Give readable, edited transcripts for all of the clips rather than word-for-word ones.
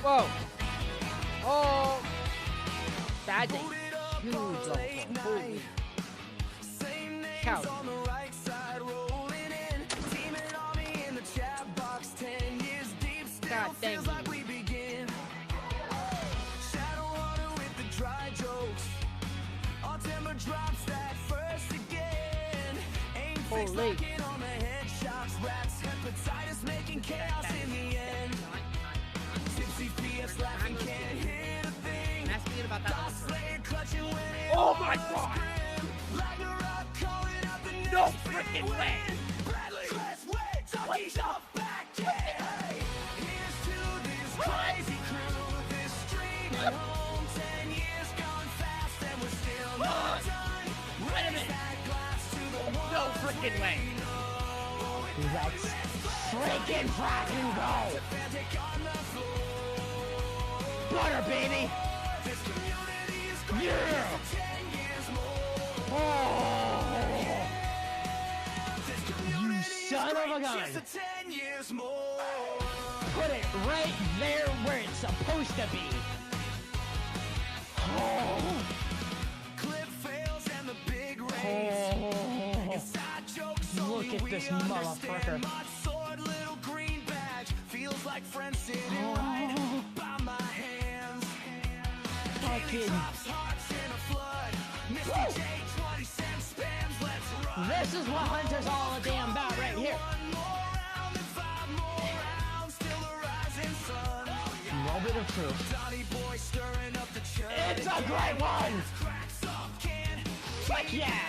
Whoa. Oh. That's a huge level 4. Holy cow. God dang you. Holy. About that. Oh my god! No freaking way! What the Wait a minute! No freaking way! Let's freaking fucking go! Butter, baby! Yeah! Oh! You son of a gun! Put it right there where it's supposed to be! Oh! Oh! Look at this motherfucker! Oh! Fucking... This is what Hunter's all a damn about right here. Moment of truth. It's a great one! Fuck yeah!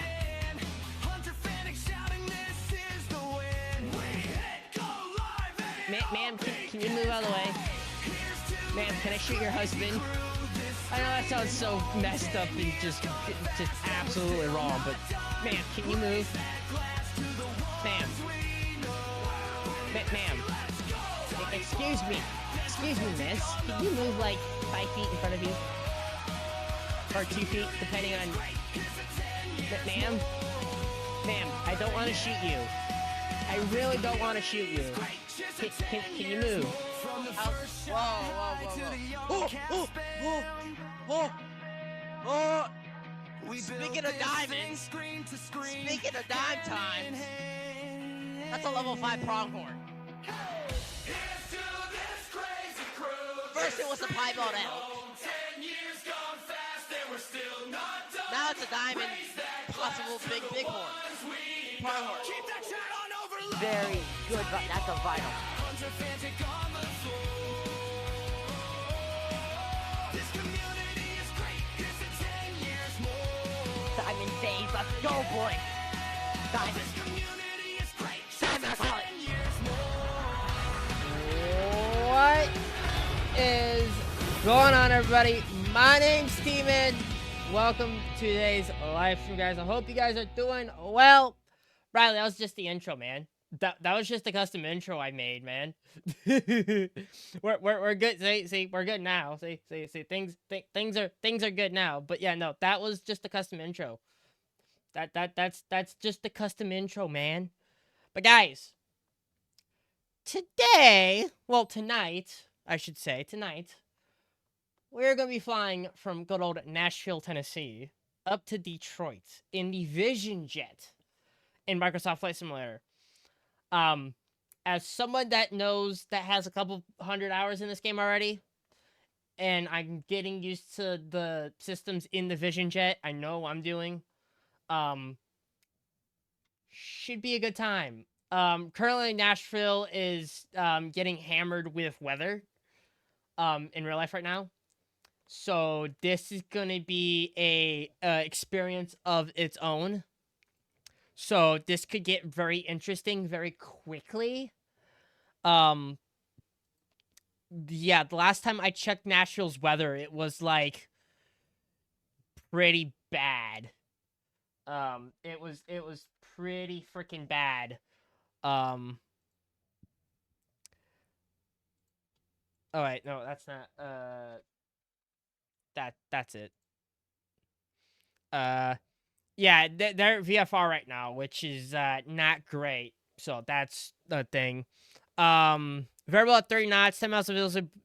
Ma'am, can you move out of the way? Ma'am, can I shoot your husband? I know that sounds so messed up and just absolutely wrong, but ma'am, can you move? Ma'am. Ma'am. Excuse me, miss. Can you move like 5 feet in front of you? Or 2 feet, depending on... Ma'am? Ma'am, I don't want to shoot you. I really don't want to shoot you. Can you move? Whoa. Speaking of diamonds, speaking of dime time, that's a level 5 pronghorn. First it was the piebald elk. Now it's a diamond, possible big horn. Pronghorn. Very good, but that's a vital. Diamond days, let's go, boy. Diamond. What is going on, everybody? My name's Steven. Welcome to today's live stream, guys. I hope you guys are doing well. Riley, that was just the intro, man. That was just a custom intro I made, man. we're good. See, we're good now. See, things are good now. But yeah, no, that was just a custom intro. That's just the custom intro, man. But guys, tonight, I should say, we're gonna be flying from good old Nashville, Tennessee, up to Detroit in the Vision Jet in Microsoft Flight Simulator. As someone that has a couple 100 hours in this game already, and I'm getting used to the systems in the Vision Jet, I know what I'm doing. Should be a good time. Currently Nashville is getting hammered with weather in real life right now. So this is gonna be a experience of its own. So this could get very interesting very quickly. Yeah, the last time I checked Nashville's weather, it was like pretty bad. It was pretty freaking bad. Oh wait, no, that's not that's it. Yeah, they're VFR right now, which is not great. So that's the thing. Variable at 30 knots, 10 miles of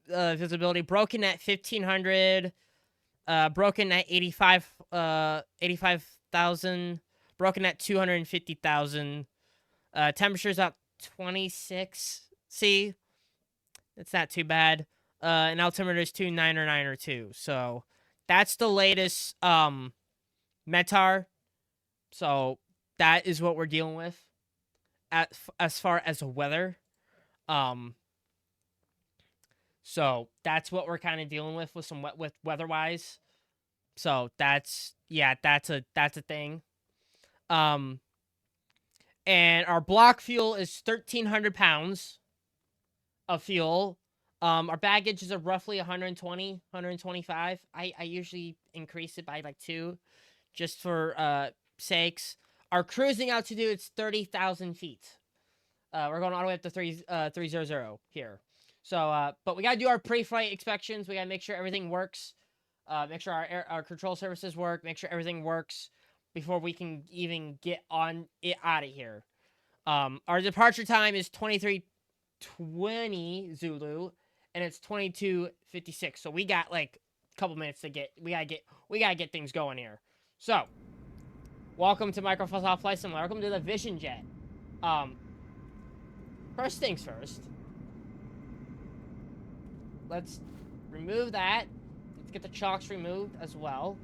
visibility, broken at 1500, broken at 85,000, broken at 250,000. Temperature's at 26 C. It's not too bad. And altimeter is 2,992. So that's the latest METAR. So that is what we're dealing with as far as weather. So that's what we're kind of dealing with some with weather-wise. So that's a thing. And our block fuel is 1,300 pounds of fuel. Our baggage is roughly 120, 125. I usually increase it by like 2, just for sakes. Our cruising altitude is 30,000 feet. We're going all the way up to 300 here. So, but we gotta do our pre-flight inspections. We gotta make sure everything works. Make sure our control services work. Make sure everything works before we can even get on it out of here. Our departure time is 23:20 Zulu, and it's 22:56. So we got like a couple minutes to get. We gotta get things going here. So, welcome to Microsoft Flight Simulator. Welcome to the Vision Jet. First things first. Let's remove that. Let's get the chocks removed as well.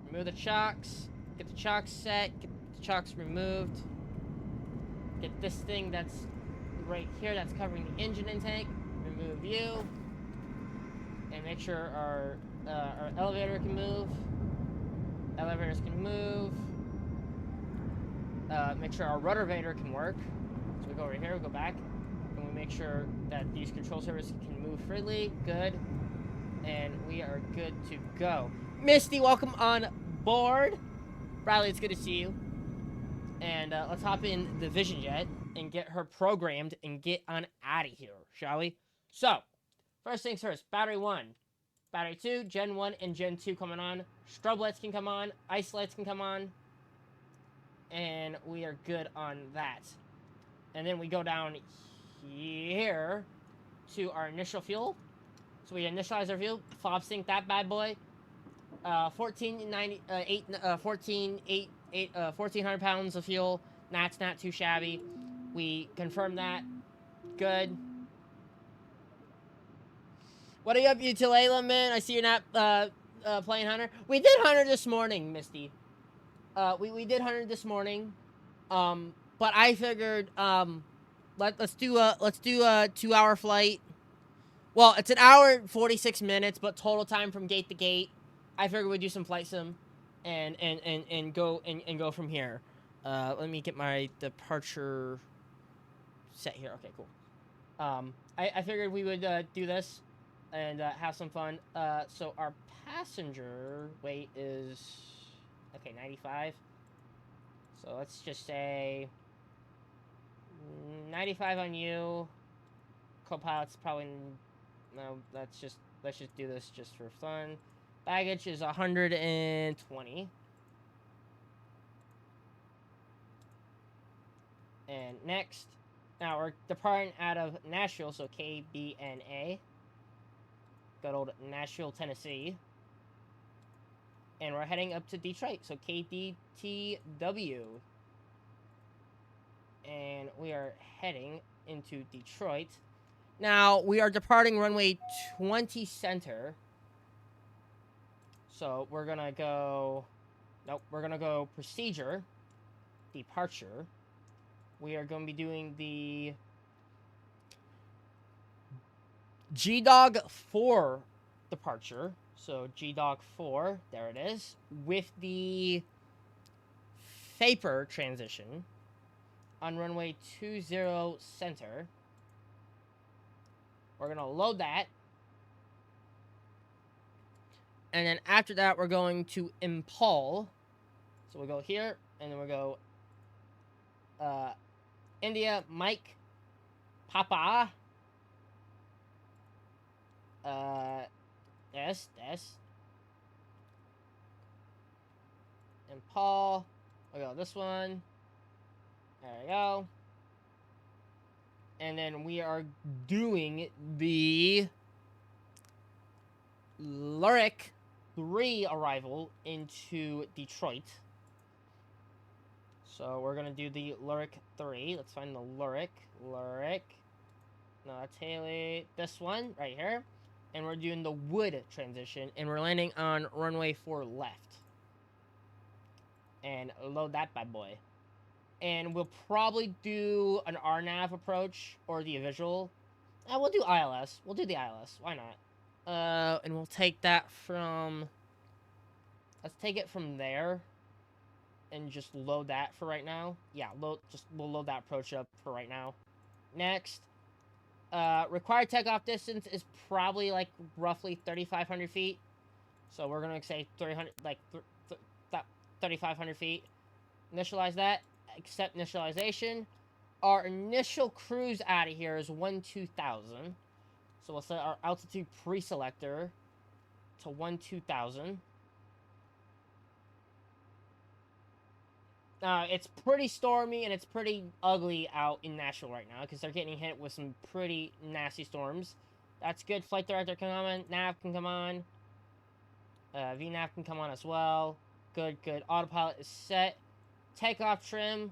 Remove the chocks. Get the chocks set. Get the chocks removed. Get this thing that's right here that's covering the engine intake. Remove you. And make sure our elevator can move. Elevators can move. Make sure our rudder vator can work. So we go over here, we go back, and we make sure that these control surfaces can move freely. Good. And we are good to go. Misty, welcome on board. Bradley, it's good to see you. And let's hop in the Vision Jet and get her programmed and get on out of here, shall we? So, first things first, battery 1. Battery 2, Gen 1 and Gen 2 coming on. Strobe lights can come on. Ice lights can come on. And we are good on that. And then we go down here to our initial fuel. So we initialize our fuel, fob sync that bad boy. 1,400 pounds of fuel. That's not too shabby. We confirm that. Good. What are you up to, Layla, man? I see you're not playing Hunter. We did Hunter this morning, Misty. We did Hunter this morning. But I figured let's do a 2-hour flight. Well, it's an hour and 46 minutes, but total time from gate to gate. I figured we'd do some flight sim and go from here. Let me get my departure set here. Okay, cool. I figured we would do this and have some fun. So our passenger weight is 95. So let's just say 95 on you. Co-pilot's probably no. Let's just do this just for fun. Baggage is 120. And next, now we're departing out of Nashville, so KBNA. Good old Nashville, Tennessee. And we're heading up to Detroit, so KDTW. And we are heading into Detroit. Now, we are departing runway 20 center. So, we're gonna go... Nope, we're gonna go procedure, departure. We are going to be doing the G-Dog 4 departure. So, G-Dog 4, there it is. With the Vapor transition on runway 20 center. We're going to load that. And then after that, we're going to impal. So we'll go here, and then we'll go India, Mike, Papa, S, and Paul. We'll go this one. There we go. And then we are doing the Lyric 3 arrival into Detroit. So we're gonna do the Lyric 3. Let's find the Lyric. No, that's Haley. This one right here. And we're doing the Wood transition. And we're landing on runway 4 left. And load that bad boy. And we'll probably do an RNAV approach or the visual. We'll do ILS. We'll do the ILS. Why not? And we'll take that from... Let's take it from there. And just load that for right now. Yeah, we'll load that approach up for right now. Next. Required takeoff distance is probably like roughly 3,500 feet. So we're going to say 300, like 3,500 feet. Initialize that. Accept initialization. Our initial cruise out of here is 12,000. So we'll set our altitude pre-selector to 12,000. It's pretty stormy and it's pretty ugly out in Nashville right now because they're getting hit with some pretty nasty storms. That's good. Flight director can come on. Nav can come on. VNAV can come on as well. Good. Autopilot is set. Takeoff trim.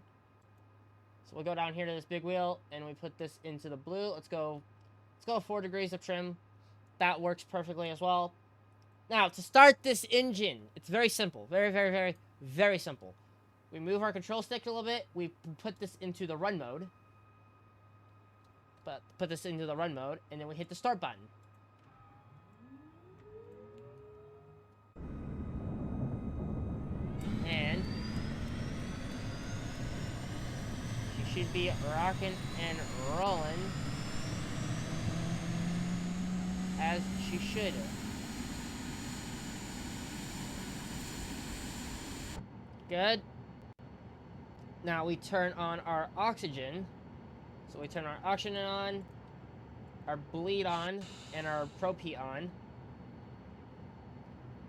So we'll go down here to this big wheel and we put this into the blue. Let's go 4 degrees of trim. That works perfectly as well. Now, to start this engine, it's very simple. Very simple. We move our control stick a little bit. We put this into the run mode. And then we hit the start button. And she should be rocking and rolling as she should. Good. Now we turn on our oxygen. So we turn our oxygen on, our bleed on, and our propane on.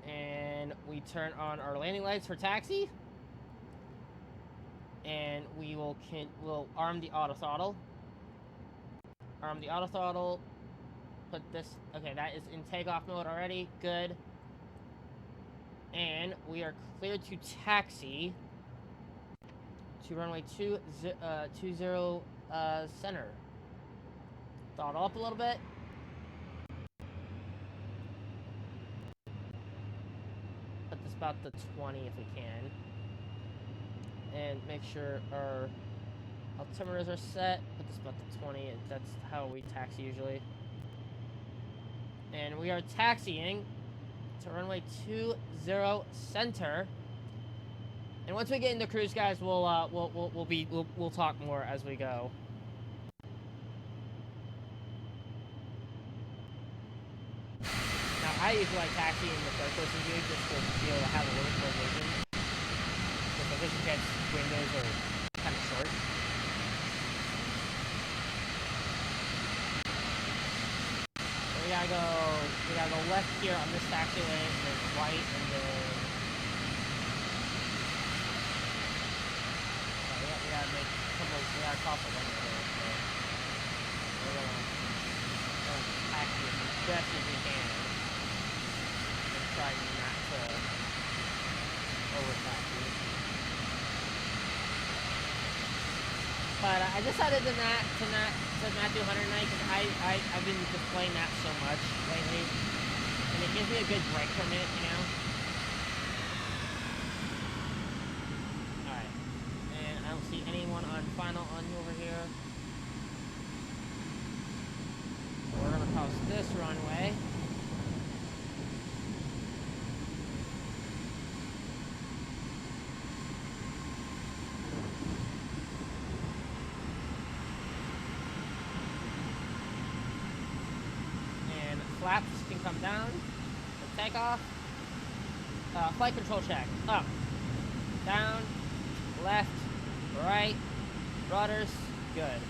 And we turn on our landing lights for taxi. And we'll arm the auto throttle. Put this, okay, that is in takeoff mode already. Good. And we are cleared to taxi to runway 20 center. Throttle up a little bit. Put this about the 20 if we can. And make sure our altimeters are set. Put this about the 20. That's how we taxi usually. And we are taxiing to runway 20 center. And once we get into cruise, guys, we'll talk more as we go. Now, I usually like taxiing in the third-person view just to be able to have a little bit more vision. Because the vision jet's windows are kind of short. So we gotta go left here on this taxiway, and then right, and then we gotta cross the runway there, so we're gonna taxi as best as we can and try not to over-taxi. But I decided to not do 100 night because I've been just playing that so much lately, and it gives me a good break from it, you know. See anyone on final on over here. So we're gonna cross this runway. And flaps can come down. So take off. Flight control check. Up. Down. Left. Right, rudders, good.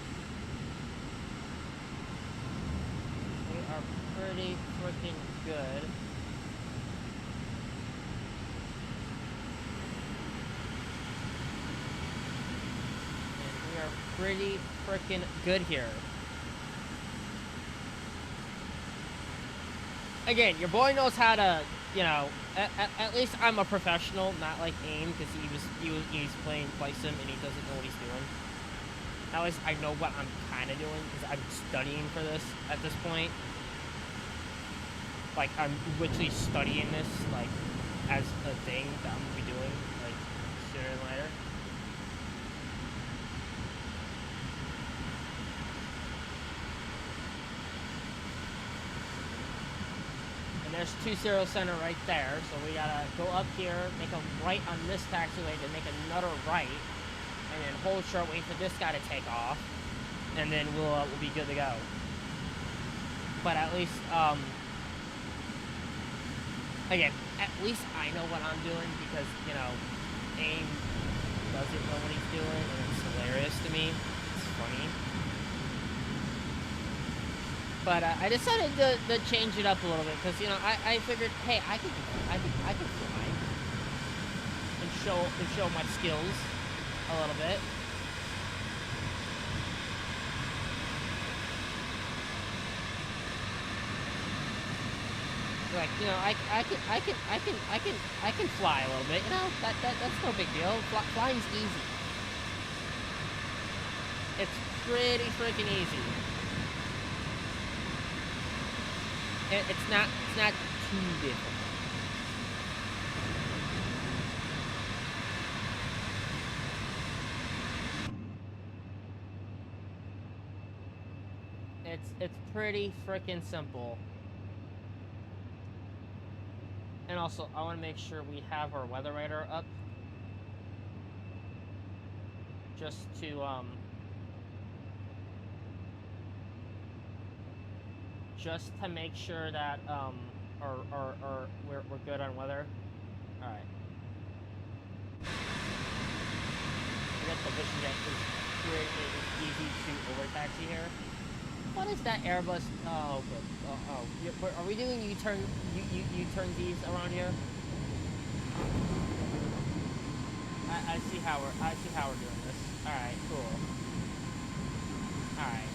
We are pretty freaking good. And pretty freaking good here. Again, your boy knows how to, you know, at least I'm a professional, not like AIM, because he's playing Flight Sim and he doesn't know what he's doing. At least I know what I'm kind of doing, because I'm studying for this at this point. Like, I'm literally studying this, like, as a thing that I'm going to be doing, like, sooner than later. And there's 20 center right there, so we gotta go up here, make a right on this taxiway, then make another right, and then hold short, wait for this guy to take off, and then we'll be good to go. But at least, again, at least I know what I'm doing, because, you know, AIM doesn't know what he's doing, and it's hilarious to me. It's funny. But I decided to change it up a little bit, because, you know, I figured, hey, I could fly and show my skills a little bit. Like, you know, I can fly a little bit. You know, that's no big deal. Flying's easy. It's pretty freaking easy. It's not too difficult. It's pretty freaking simple. And also, I want to make sure we have our weather radar up, just to make sure that we're good on weather. All right. I guess the vision jet is easy to overtaxi here. What is that Airbus? Oh, good. Are we doing U-turnsies around here? I see how we're doing this. All right, cool. All right.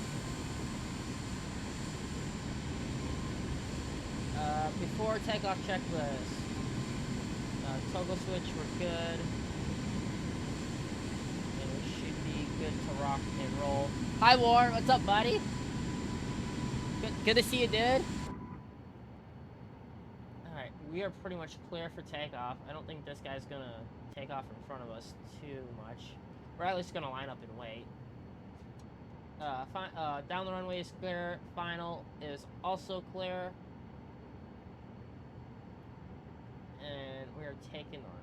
Before takeoff checklist. Toggle switch, we're good. And we should be good to rock and roll. Hi, War. What's up, buddy? Good to see you, dude. Alright, we are pretty much clear for takeoff. I don't think this guy's gonna take off in front of us too much. We're at least gonna line up and wait. Down the runway is clear. Final is also clear. And we are taking the runway.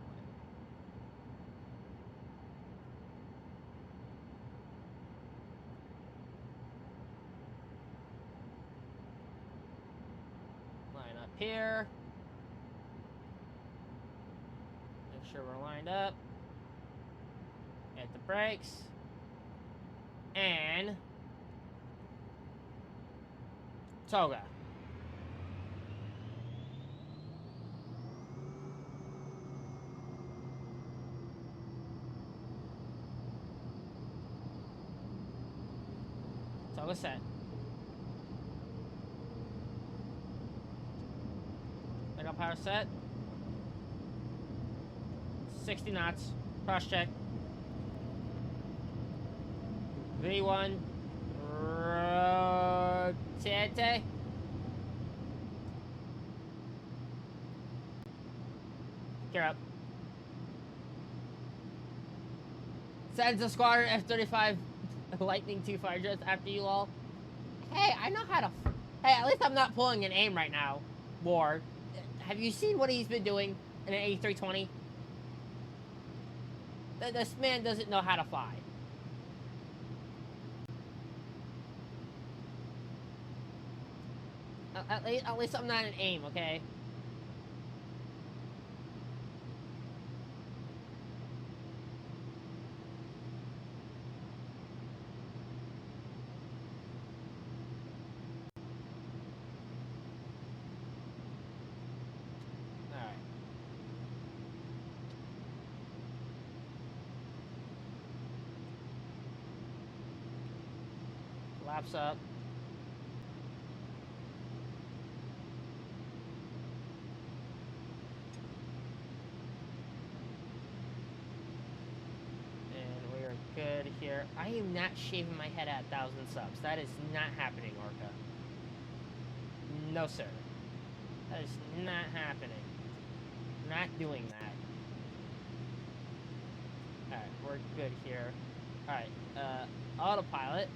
Line up here. Make sure we're lined up. Hit the brakes. And toga. Toga set. Backup power set. 60 knots. Cross check. V1. Rotate. Gear up. Sends a squadron F-35 Lightning II fighter jets after you all. Hey, I know how to... Hey, at least I'm not pulling an AIM right now, War. Have you seen what he's been doing in an A320? This man doesn't know how to fly. At least I'm not an AIM, okay? flaps up. And we are good here. I am not shaving my head at 1,000 subs. That is not happening, Orca. No, sir. That is not happening. Not doing that. Alright, we're good here. Alright, autopilot.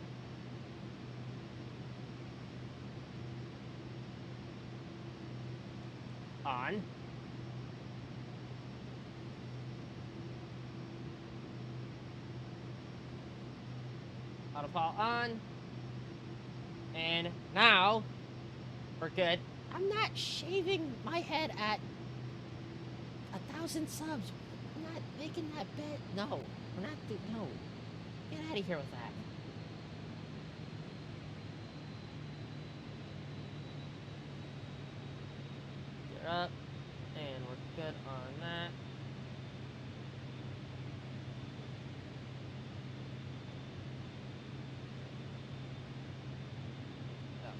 On. Autopilot on. And now, we're good. I'm not shaving my head at 1,000 subs. I'm not making that bet. No, we're not. No, get out of here with that. Get up, and we're good on that.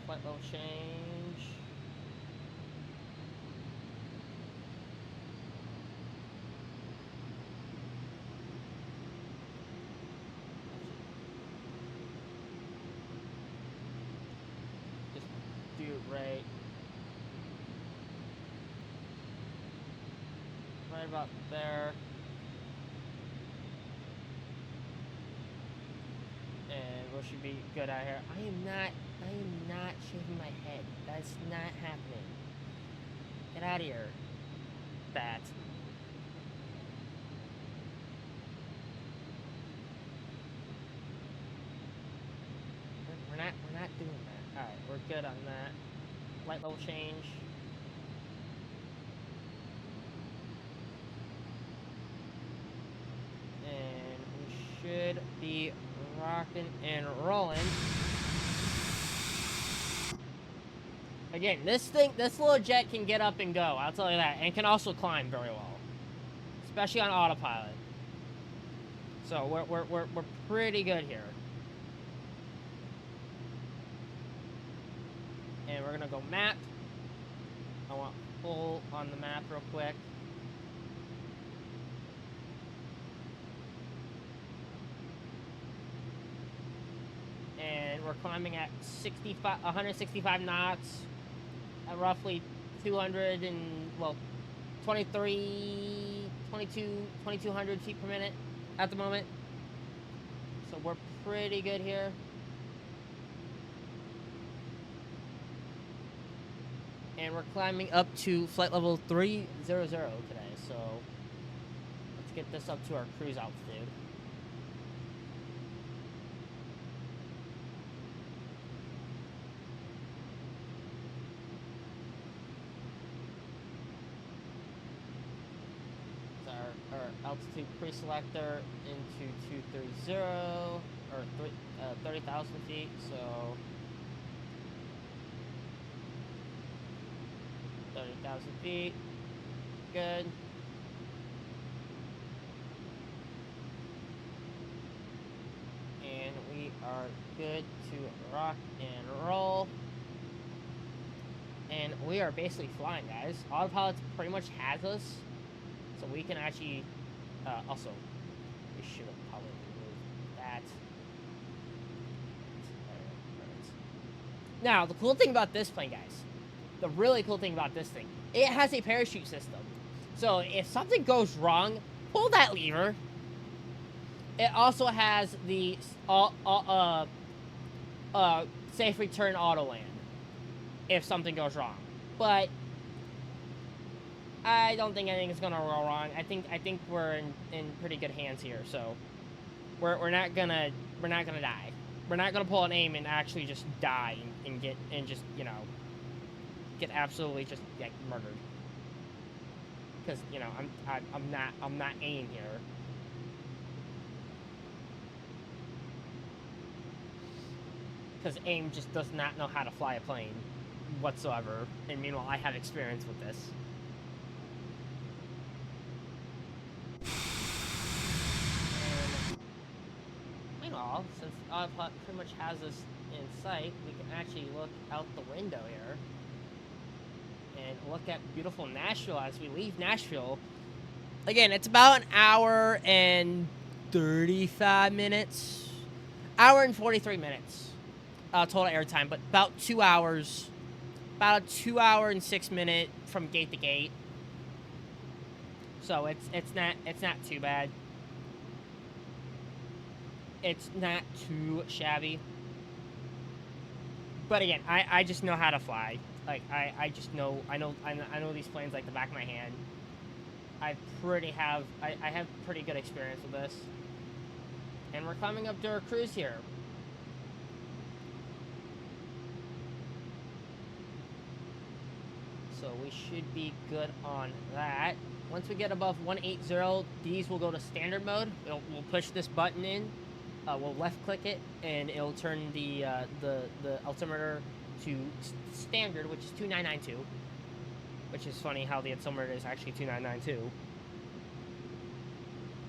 Flight level change. Just do it right. Right about there. And we should be good out here. I am not shaving my head. That's not happening. Get out of here. That. We're not doing that. Alright, we're good on that. Light level change. And we should be rocking and rolling. Again, this little jet can get up and go, I'll tell you that, and can also climb very well. Especially on autopilot. So we're pretty good here. And we're gonna go map. I want full on the map real quick. And we're climbing at 165 knots at roughly 200 and, well, 2200 feet per minute at the moment. So we're pretty good here. And we're climbing up to flight level 300 today, so let's get this up to our cruise altitude. Our altitude pre-selector into 230, or 30,000 feet, so 30,000 feet, good. And we are good to rock and roll. And we are basically flying, guys. Autopilot pretty much has us. So we can actually, also, we should have probably removed that. Now, the cool thing about this plane, guys, the really cool thing about this thing, it has a parachute system. So if something goes wrong, pull that lever. It also has the safe return auto land if something goes wrong. But I don't think anything is gonna go wrong. I think we're in pretty good hands here. So we're not gonna die. We're not gonna pull an aim and actually just die and get just, you know, get absolutely just like murdered. Because, you know, I'm not aiming here. Because AIM just does not know how to fly a plane whatsoever. And meanwhile, I have experience with this. And meanwhile, since Autopilot pretty much has us in sight, we can actually look out the window here and look at beautiful Nashville as we leave Nashville. Again, it's about an hour and 35 minutes. Hour and 43 minutes total airtime, but about 2 hours. About a 2 hour and 6 minute from gate to gate. So it's not too bad. It's not too shabby. But again, I just know how to fly. Like I just know I know these planes like the back of my hand. I have pretty good experience with this. And we're coming up to our cruise here. So we should be good on that. Once we get above 180, these will go to standard mode. We'll push this button in. We'll left click it, and it'll turn the altimeter to standard, which is 2992. Which is funny how the altimeter is actually 2992.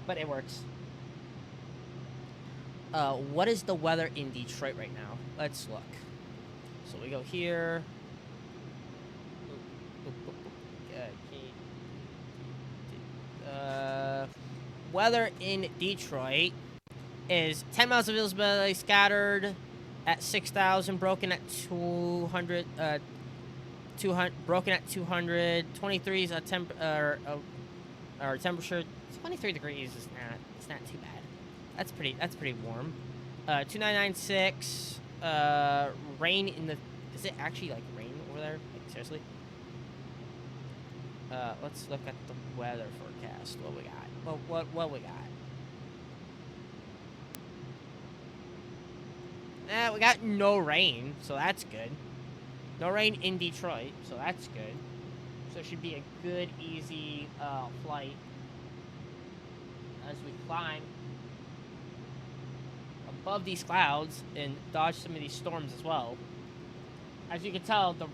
But it works. What is the weather in Detroit right now? Let's look. So we go here. Weather in Detroit is 10 miles of visibility, scattered at 6,000, broken at 200, broken at 200, 23 is a or temperature. 23 degrees is it's not too bad. That's pretty warm. 2996, rain in the, is it actually like rain over there? Like seriously? Let's look at the weather forecast. What we got? What we got? We got no rain, so that's good. No rain in Detroit, so that's good. So it should be a good, easy flight as we climb above these clouds and dodge some of these storms as well. As you can tell, the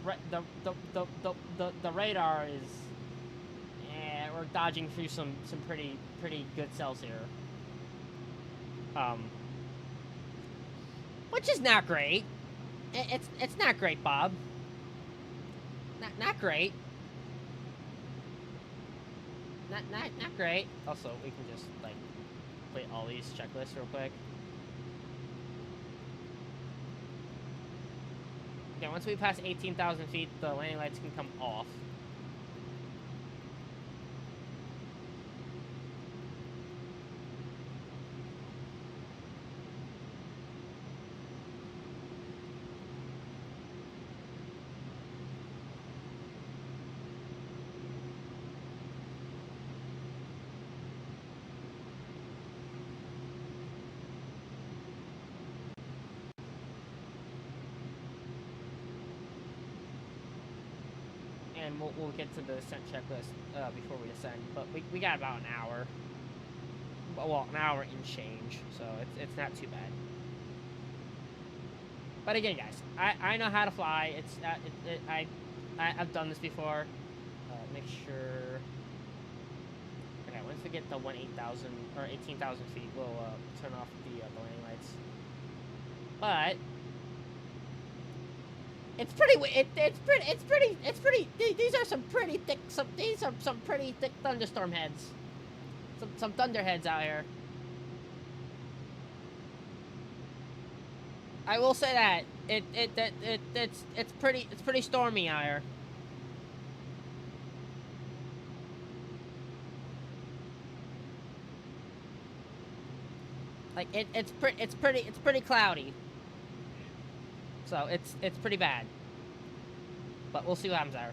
radar is, we're dodging through some pretty good cells here. Which is not great. It's not great, Bob. Not great. Not great. Also, we can just like play all these checklists real quick. Okay, once we pass 18,000 feet, the landing lights can come off. And we'll get to the descent checklist before we descend, but we got about an hour. Well, an hour and change, so it's not too bad. But again, guys, I know how to fly. I've done this before. Make sure. Okay, once we get to 8,000 or 18,000 feet, we'll turn off the landing lights. But it's pretty. These are some pretty thick. These are some pretty thick thunderstorm heads. Some thunder heads out here. I will say that it's pretty stormy out here. Like it's pretty cloudy. So it's pretty bad. But we'll see what happens there.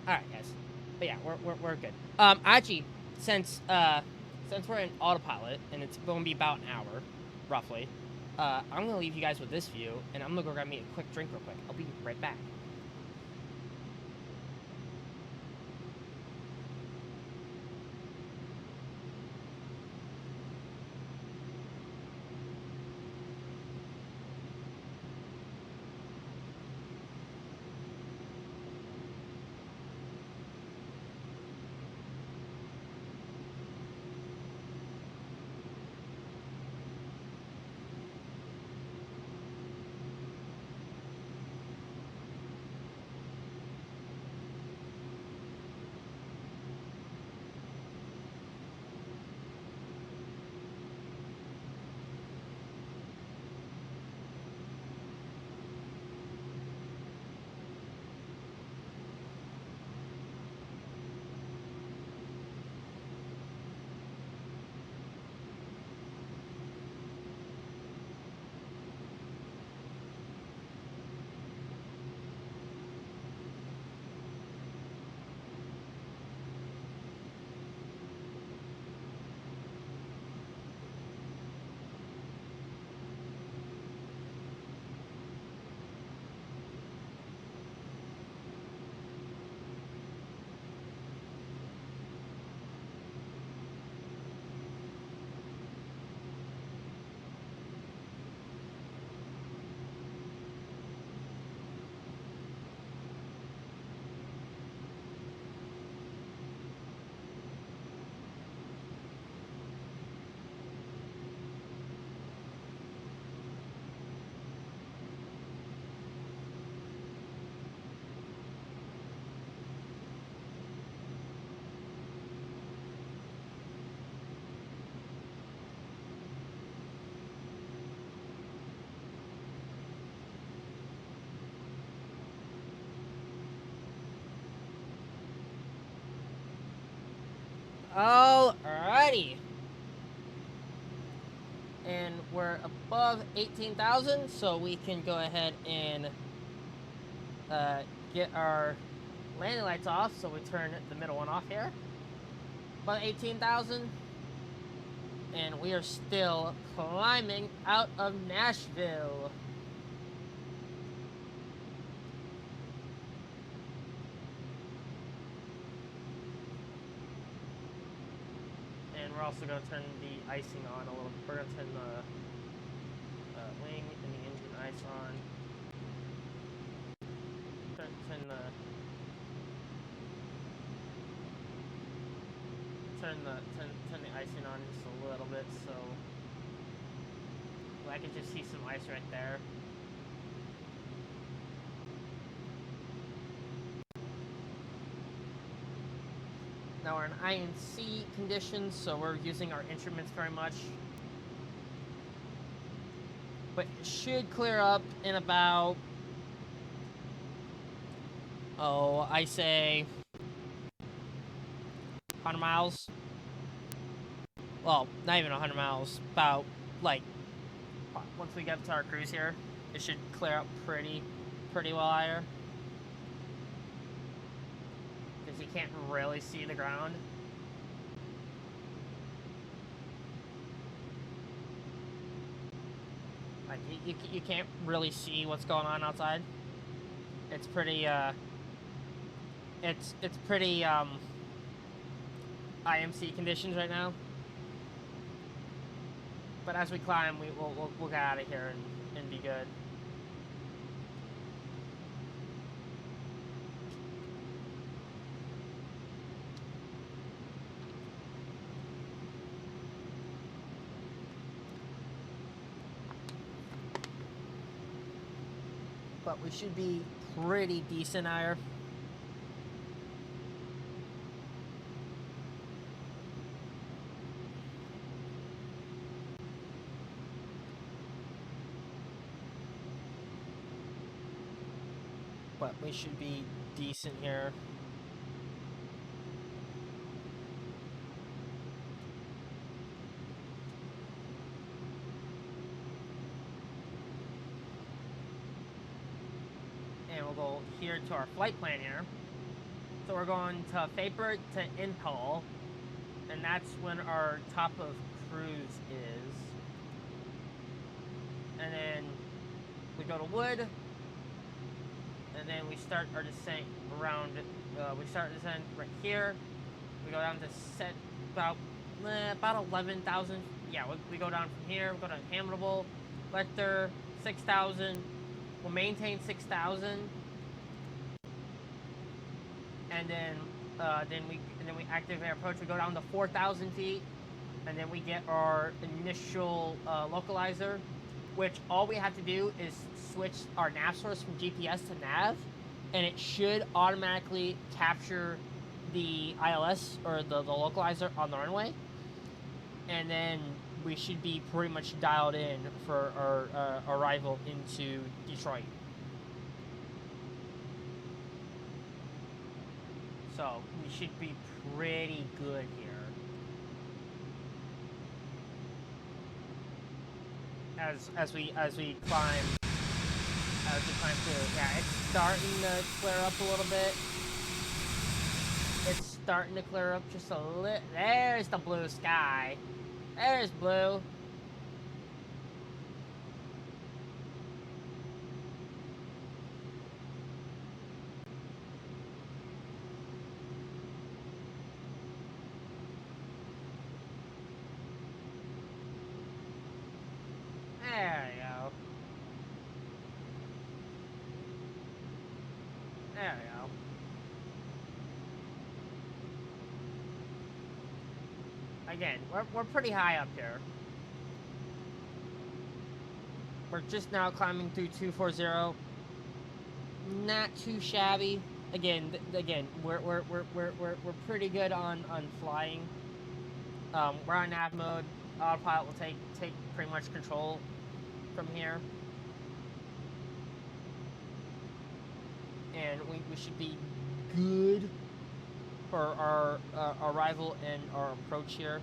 Alright, guys. But yeah, we're good. Actually, since we're in autopilot and it's going to be about an hour, roughly, I'm gonna leave you guys with this view, and I'm gonna go grab me a quick drink real quick. I'll be right back. Alrighty. And we're above 18,000, so we can go ahead and get our landing lights off. So we turn the middle one off here. About 18,000. And we are still climbing out of Nashville. And we're also going to turn the icing on a little. We're going to turn the wing and the engine ice on. Turn the icing on just a little bit, so I can just see some ice right there. Now we're in INC conditions, so we're using our instruments very much. But it should clear up in about, I say 100 miles. Well, not even 100 miles. About, like, once we get to our cruise here, it should clear up pretty well higher. Because you can't really see the ground. Like, you can't really see what's going on outside. It's pretty, it's pretty, IMC conditions right now. But as we climb, we'll get out of here and be good. But we should be pretty decent higher. But we should be decent here. And we'll go here to our flight plan here. So we're going to Vapor to Impel, and that's when our top of cruise is. And then we go to Wood, and then we start our descent around, we start descent right here. We go down to set about 11,000. Yeah, we go down from here, we go to Hamilton, Lecter, 6,000. We'll maintain 6,000. And then we activate our approach. We go down to 4,000 feet, and then we get our initial localizer, which all we have to do is switch our nav source from GPS to nav, and it should automatically capture the ILS or the localizer on the runway, and then we should be pretty much dialed in for our arrival into Detroit. So we should be pretty good here. As we climb through. Yeah, it's starting to clear up a little bit. It's starting to clear up just a little. There's the blue sky. There's blue. There we go. There we go. Again, we're pretty high up here. We're just now climbing through 240. Not too shabby. Again, we're pretty good on flying. We're on nav mode. Autopilot will take pretty much control from here, and we should be good. for our arrival and our approach here.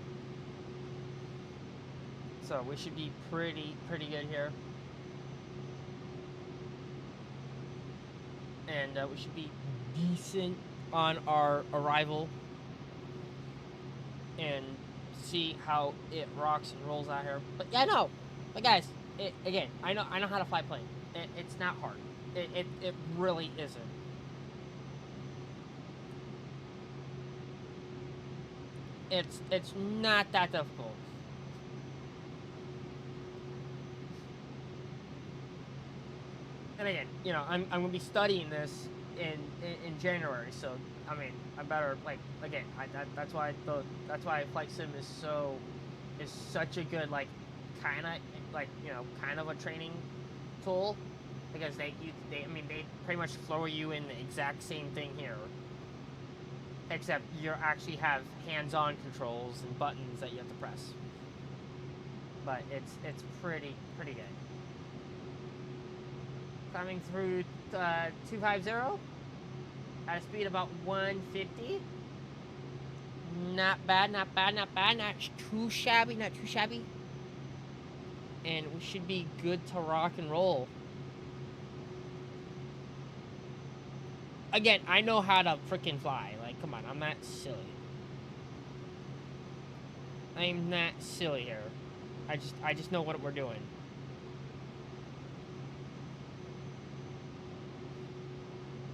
So we should be pretty good here. And we should be decent on our arrival. And see how it rocks and rolls out here. But yeah, no. But guys, again, I know how to fly plane. It's not hard. It really isn't. It's not that difficult. And again, you know, I'm gonna be studying this in January, so I mean, I better like again. That's why flight sim is such a good like kind of a training tool, because they pretty much throw you in the exact same thing here, except you actually have hands-on controls and buttons that you have to press. But it's pretty good. Coming through 250 at a speed about 150. Not bad, not bad, not bad. Not too shabby, not too shabby. And we should be good to rock and roll. Again, I know how to freaking fly. Like, come on, I'm not silly. I'm not silly here. I just know what we're doing.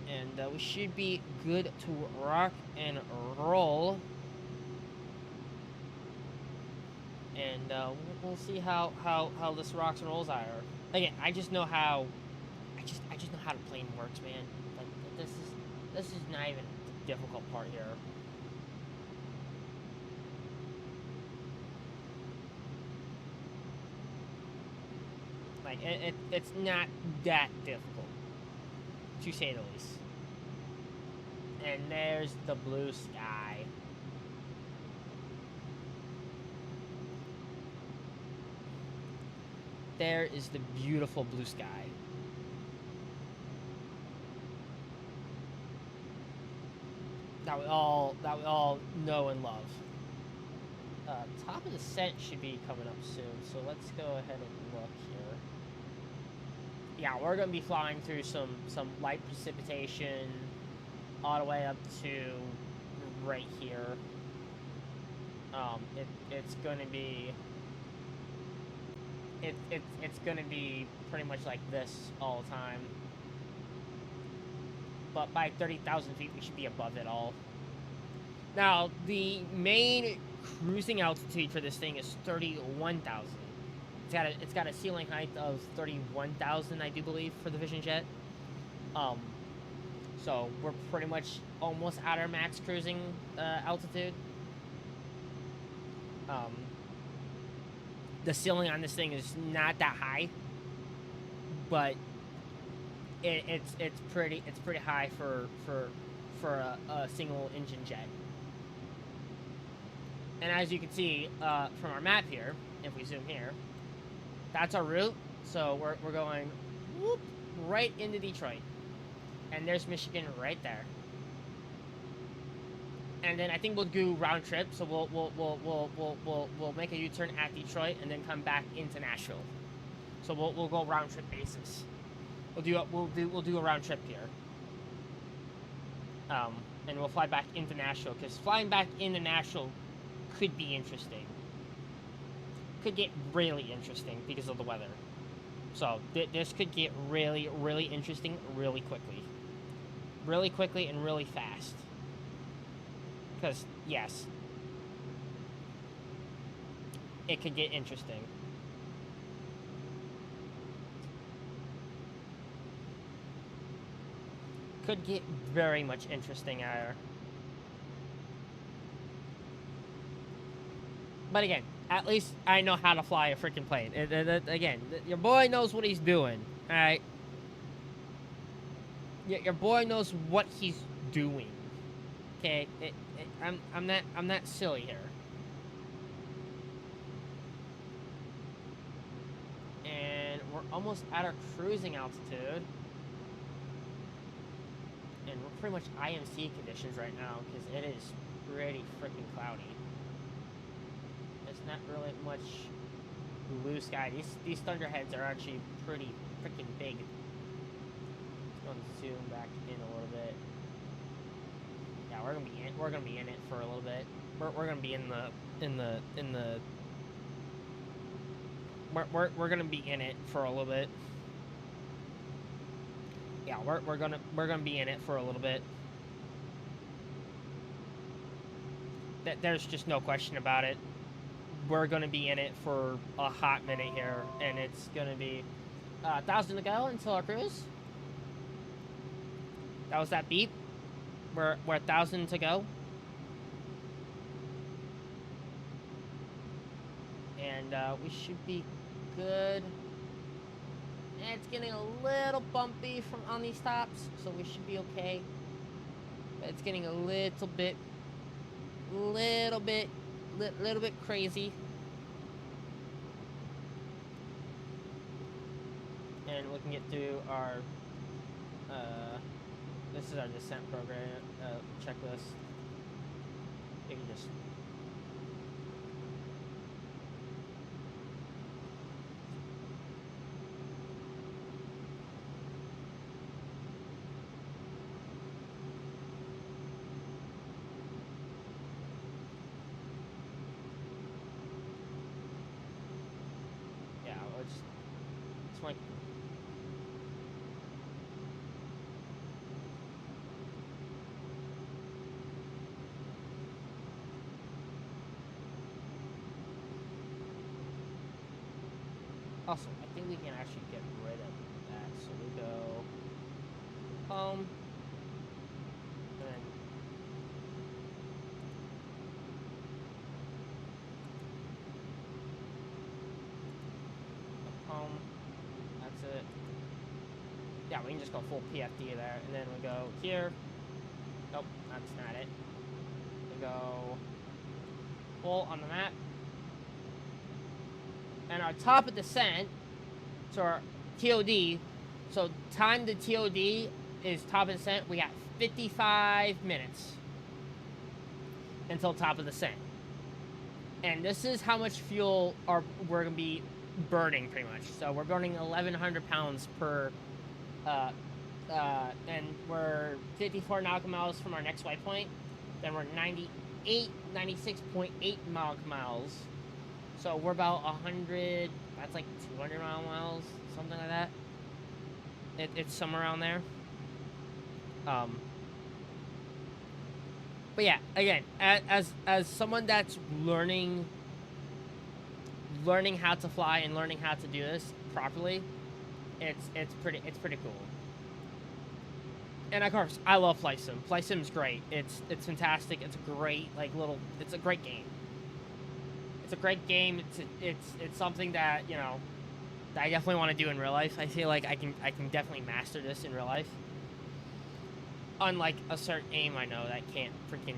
And we should be good to rock and roll. And we'll see how this rocks and rolls are. Again, I just know how the plane works, man. Like this is not even the difficult part here. Like it's not that difficult, to say the least. And there's the blue sky. There is the beautiful blue sky. That we all know and love. Top of the set should be coming up soon, so let's go ahead and look here. Yeah, we're gonna be flying through some light precipitation all the way up to right here. It's gonna be it's gonna be pretty much like this all the time. But by 30,000 feet, we should be above it all. Now, the main cruising altitude for this thing is 31,000. It's got a ceiling height of 31,000, I do believe, for the Vision Jet. So we're pretty much almost at our max cruising altitude. The ceiling on this thing is not that high, but it's pretty high for a single engine jet. And as you can see from our map here, if we zoom here, that's our route. So we're going whoop, right into Detroit, and there's Michigan right there. And then I think we'll do round trip. So we'll make a U-turn at Detroit and then come back into Nashville. So we'll go round trip basis. We'll do a round trip here. And we'll fly back into Nashville, because flying back into Nashville could be interesting. Could get really interesting because of the weather. So this could get really interesting really quickly. Really quickly and really fast. Because, yes, it could get interesting. Could get very much interesting out here. But again, at least I know how to fly a freaking plane. Again, your boy knows what he's doing, alright? Your boy knows what he's doing. Okay? I'm not silly here. And we're almost at our cruising altitude. and we're pretty much IMC conditions right now because it is pretty freaking cloudy. It's not really much blue sky. These thunderheads are actually pretty freaking big. Let's go and zoom back in a little bit. Yeah, we're gonna be in it for a little bit. We're gonna be we're gonna be in it for a little bit. Yeah, we're gonna be in it for a little bit. There's just no question about it. We're gonna be in it for a hot minute here, and it's gonna be 1,000 to go until our cruise. That was that beep. We're 1,000 to go, and we should be good. And it's getting a little bumpy on these tops, so we should be okay. But it's getting a little bit crazy. And we can get through our this is our descent program checklist. You can just it's like awesome. I think we can actually get rid of that. So we go home, and then home. That's it. Yeah, we can just go full PFD there, and then we go here. Nope, that's not it. We go full on the map. And our top of descent, so our TOD, so time to TOD is top of descent. We got 55 minutes until top of descent. And this is how much fuel we're going to be burning, pretty much. So we're burning 1,100 pounds per, and we're 54 nautical miles from our next waypoint. Then we're 96.8 nautical miles. So we're about 100, that's like 200 miles, something like that. It's somewhere around there. But yeah, again, as someone that's learning how to fly and learning how to do this properly, it's pretty cool. And of course, I love Flight Sim. Flight Sim's great. It's fantastic. It's a great it's a great game. It's a great game. It's something that, you know, that I definitely want to do in real life. I feel like I can definitely master this in real life. Unlike a certain aim I know that can't freaking,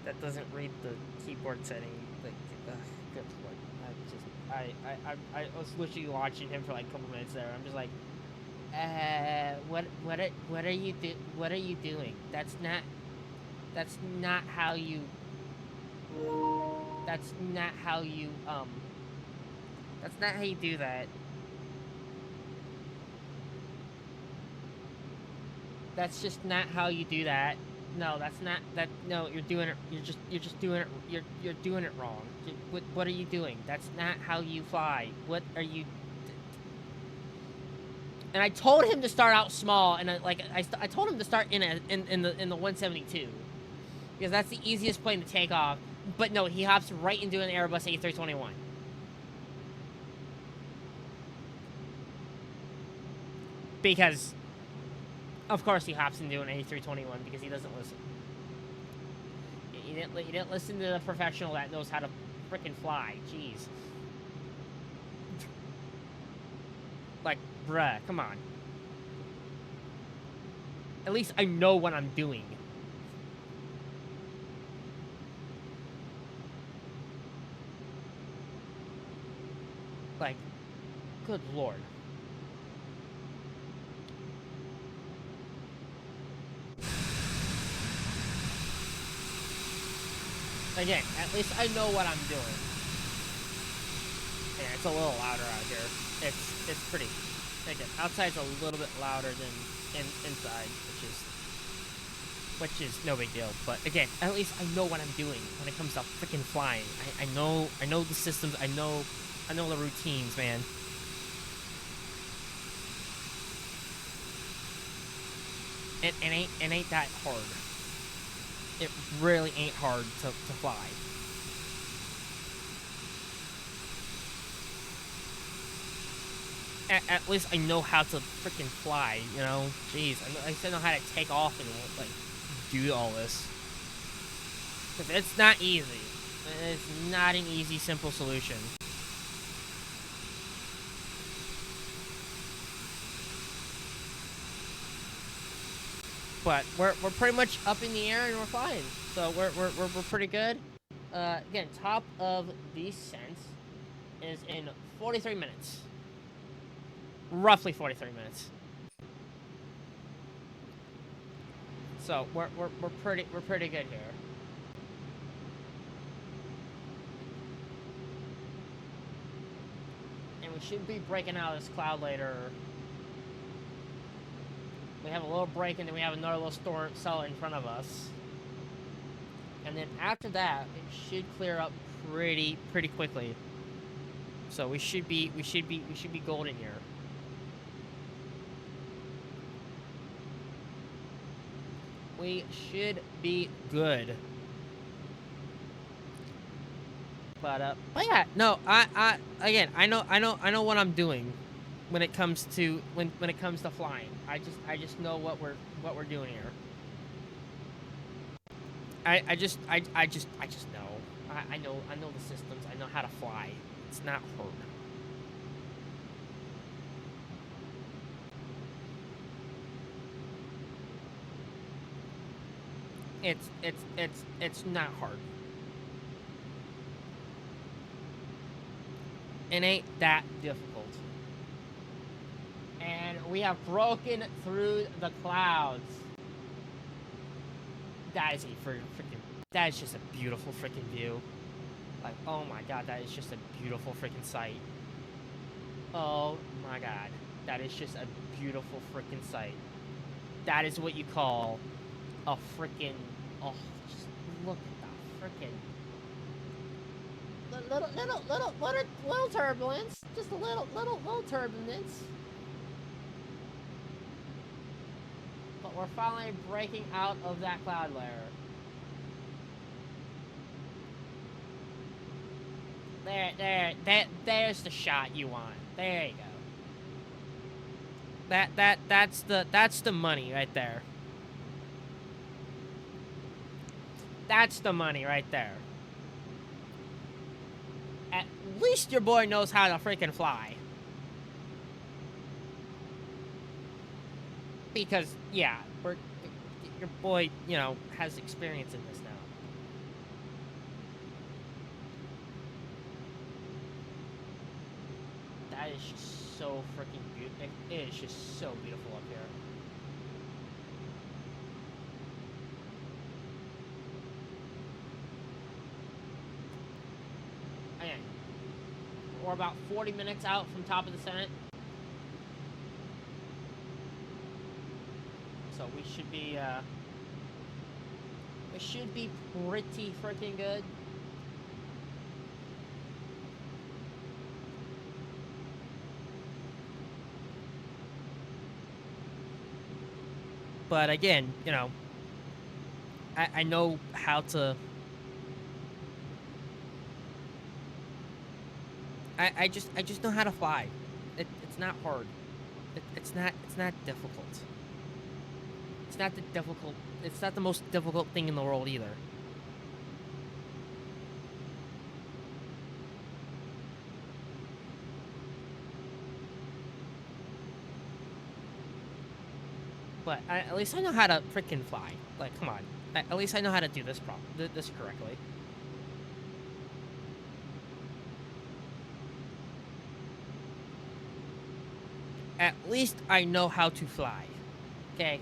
that doesn't read the keyboard setting. Like, good lord. I was literally watching him for like a couple minutes there. I'm just like, what are you doing? That's not how you. That's not how you do that. That's just not how you do that. No, that's not that. No, you're doing it. You're just doing it. You're doing it wrong. What are you doing? That's not how you fly. What are you? And I told him to start out small, and I told him to start in the 172, because that's the easiest plane to take off. But no, he hops right into an Airbus A321. Because, of course, he hops into an A321 because he doesn't listen. He didn't listen to the professional that knows how to frickin' fly. Jeez. Like, bruh, come on. At least I know what I'm doing. Like, good lord. Again, at least I know what I'm doing. Yeah, it's a little louder out here. It's pretty. Again, outside's a little bit louder than inside, which is no big deal. But again, at least I know what I'm doing when it comes to freaking flying. I know the systems. I know the routines, man. It ain't that hard. It really ain't hard to fly. At least I know how to freaking fly, you know? Jeez, I still know how to take off and, like, do all this. Because it's not easy. It's not an easy, simple solution. But we're pretty much up in the air and we're flying. So we're pretty good. Again, top of descent is in 43 minutes. Roughly 43 minutes. So we're pretty good here. And we should be breaking out of this cloud later. We have a little break and then we have another little storm cell in front of us. And then after that, it should clear up pretty quickly. So we should be golden here. We should be good. But yeah, no, again, I know what I'm doing when it comes to when it comes to flying. I just know what we're doing here. I just know. I know the systems. I know how to fly. It's not hard. It's not hard. It ain't that difficult. And we have broken through the clouds. That is a freaking. That is just a beautiful freaking view. Like, oh my god, that is just a beautiful freaking sight. Oh my god, that is just a beautiful freaking sight. That is what you call a freaking. Oh, just look at the freaking. Little turbulence. Just a little turbulence. But we're finally breaking out of that cloud layer. There's the shot you want. There you go. That's the money right there. That's the money right there. At least your boy knows how to freaking fly. Because, yeah, your boy, you know, has experience in this now. That is just so freaking beautiful. It is just so beautiful up here. Okay. We're about 40 minutes out from top of the Senate. So we should be pretty freaking good. But again, you know, I know how to. I just know how to fly. It's not hard. It's not difficult. It's not the difficult. It's not the most difficult thing in the world either. But at least I know how to freaking fly. Like, come on. At least I know how to do this this correctly. At least I know how to fly. Okay.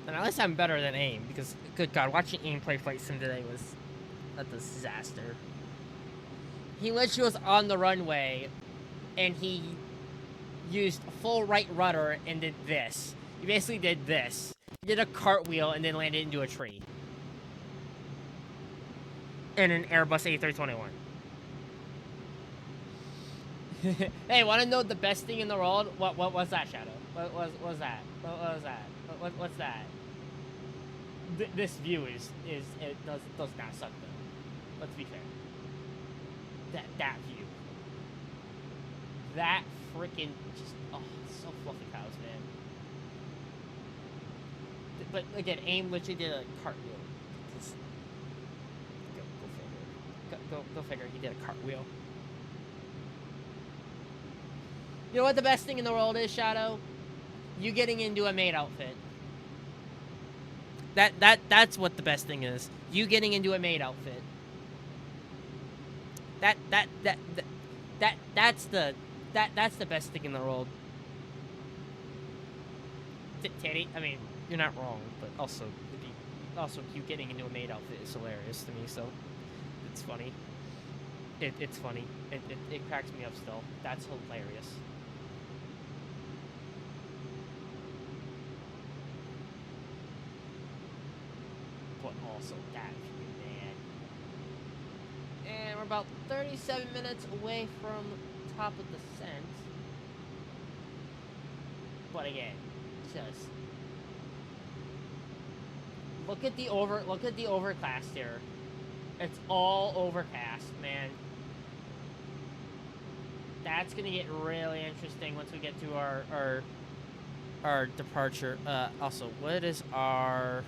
And at least I'm better than AIM, because, good God, watching AIM play Flight Sim today was a disaster. He literally was on the runway, and he used full right rudder and did this. He basically did this. He did a cartwheel and then landed into a tree. In an Airbus A321. Hey, want to know the best thing in the world? What was that, Shadow? What was that? What was that? What's that? This view is it does not suck though. Let's be fair. That view. That freaking just so fluffy cows, man. But again, AIM literally did a cartwheel. Go figure. He did a cartwheel. You know what the best thing in the world is, Shadow? You getting into a maid outfit. That's what the best thing is. You getting into a maid outfit. That's the best thing in the world. Teddy, I mean, you're not wrong, but also you getting into a maid outfit is hilarious to me. So it's funny. It's funny. It cracks me up still. That's hilarious. But also that view, man. And we're about 37 minutes away from top of descent. But again, just look at the overcast here. It's all overcast, man. That's gonna get really interesting once we get to our departure. Also, what is our...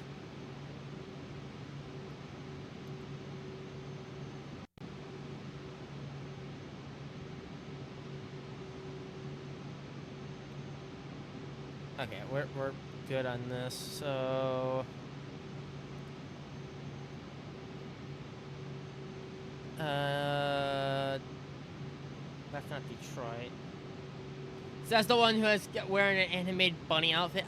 Okay, we're good on this, so... That's not Detroit. So that's the one who is wearing an animated bunny outfit.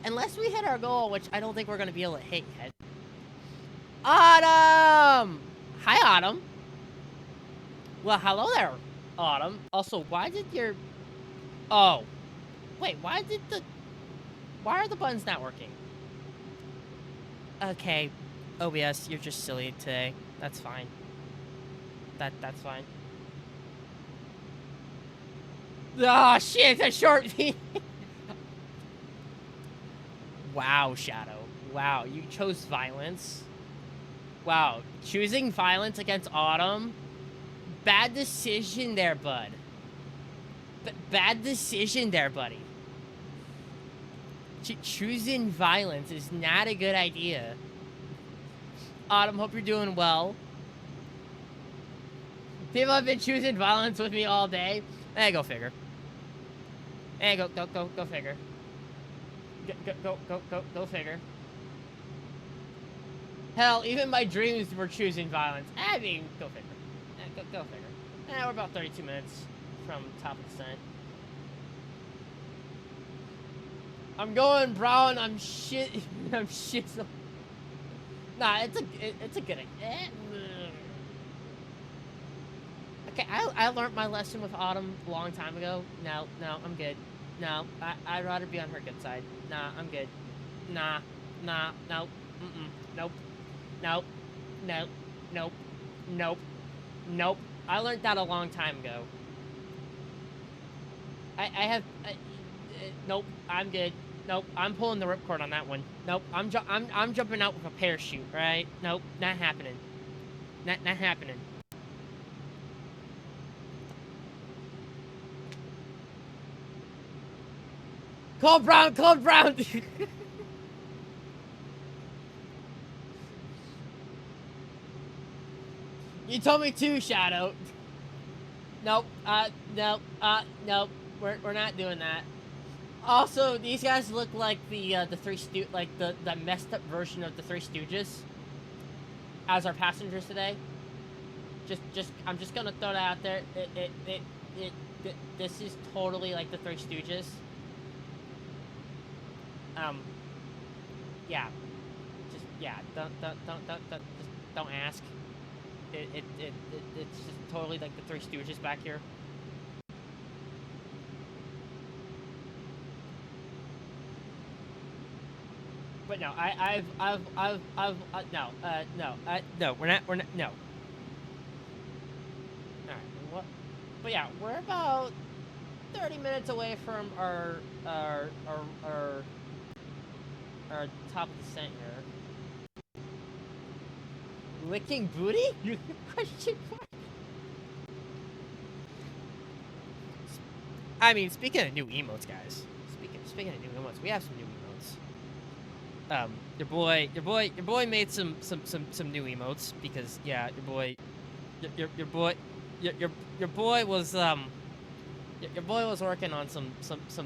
Unless we hit our goal, which I don't think we're gonna be able to hit yet. Autumn! Hi, Autumn. Well, hello there, Autumn. Also, why did your... Oh. Wait, why are the buttons not working? Okay, OBS, you're just silly today. That's fine. That's fine. Oh shit, it's a short video. Wow, Shadow. Wow, you chose violence. Wow, choosing violence against Autumn? Bad decision there, bud. Bad decision there, buddy. Choosing violence is not a good idea. Autumn, hope you're doing well. People have been choosing violence with me all day. Go figure. Go figure. Go figure. Hell, even my dreams were choosing violence. I mean, go figure. Go figure. We're about 32 minutes from top of descent. I'm going brown. I'm shit. I'm shit. Nah, it's a good. Okay, I learned my lesson with Autumn a long time ago. No, I'm good. No, I'd rather be on her good side. Nah, I'm good. Nah, nope. Nope. I learned that a long time ago. Nope, I'm good. Nope, I'm pulling the ripcord on that one. Nope, I'm jumping out with a parachute, right? Nope, not happening. Not happening. Cold Brown! You told me to, Shadow. Nope, nope. We're not doing that. Also, these guys look like the the messed up version of the Three Stooges as our passengers today. I'm just gonna throw that out there. This is totally like the Three Stooges. yeah, just yeah, just don't ask. It's just totally like the Three Stooges back here. But no, no, we're not, no. All right, what? But yeah, we're about 30 minutes away from our our top of the scent here. Licking booty? Question mark. I mean, speaking of new emotes, guys. Speaking of new emotes, we have some new emotes. Your boy made some new emotes because yeah, your boy, your boy was your boy was working on some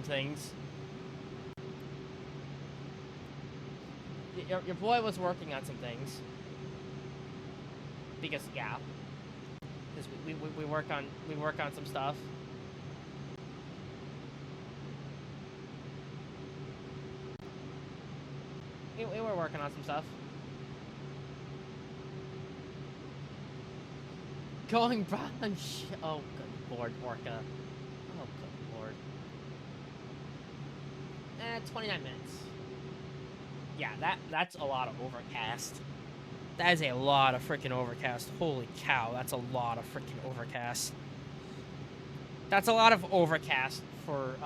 things. Your boy was working on some things because yeah, because we work on some stuff. We were working on some stuff. Going brown. Oh, good lord, Orca. Oh, good lord. 29 minutes. Yeah, that's a lot of overcast. That is a lot of freaking overcast. Holy cow, that's a lot of freaking overcast. That's a lot of overcast for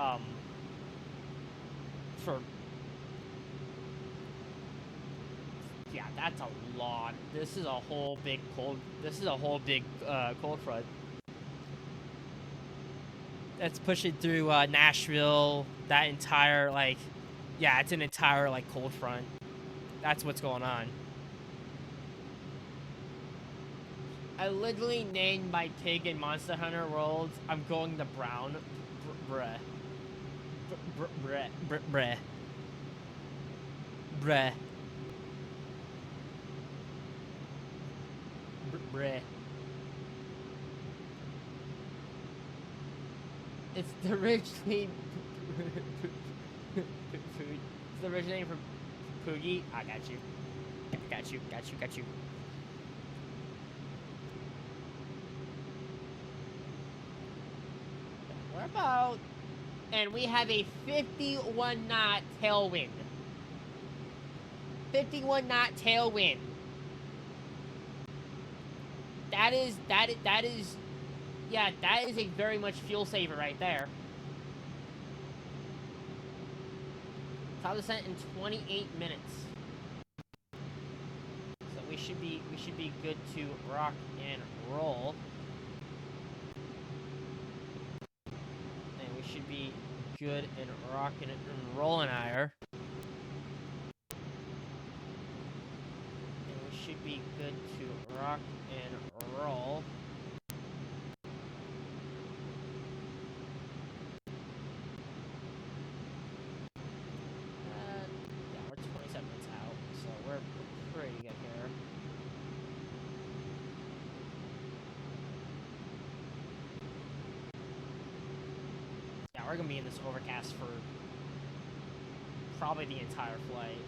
yeah, that's a lot. This is a whole big cold cold front. That's pushing through Nashville, that entire like yeah, it's an entire like cold front. That's what's going on. I literally named my pig in Monster Hunter Worlds. I'm going the brown. Bruh. Bruh. Bruh. Bruh. Bruh. It's originally it's originating from Poogie. I got you. Got you. We're about, and we have a 51 knot tailwind. 51 knot tailwind. That is, yeah, that is a very much fuel saver right there. Top descent in 28 minutes. So we should be good to rock and roll. And we should be good and rocking and rolling higher. And we should be good to rock and roll. Yeah, we're 27 minutes out, so we're pretty good here. Yeah, we're gonna be in this overcast for probably the entire flight.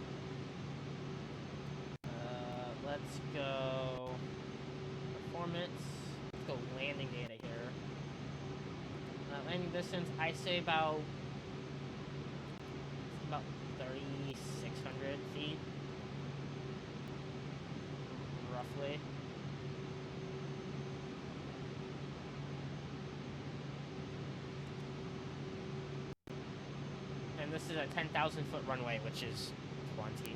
Let's go performance. Let's go landing data here. Landing distance, I say about 3,600 feet, roughly. And this is a 10,000 foot runway, which is plenty.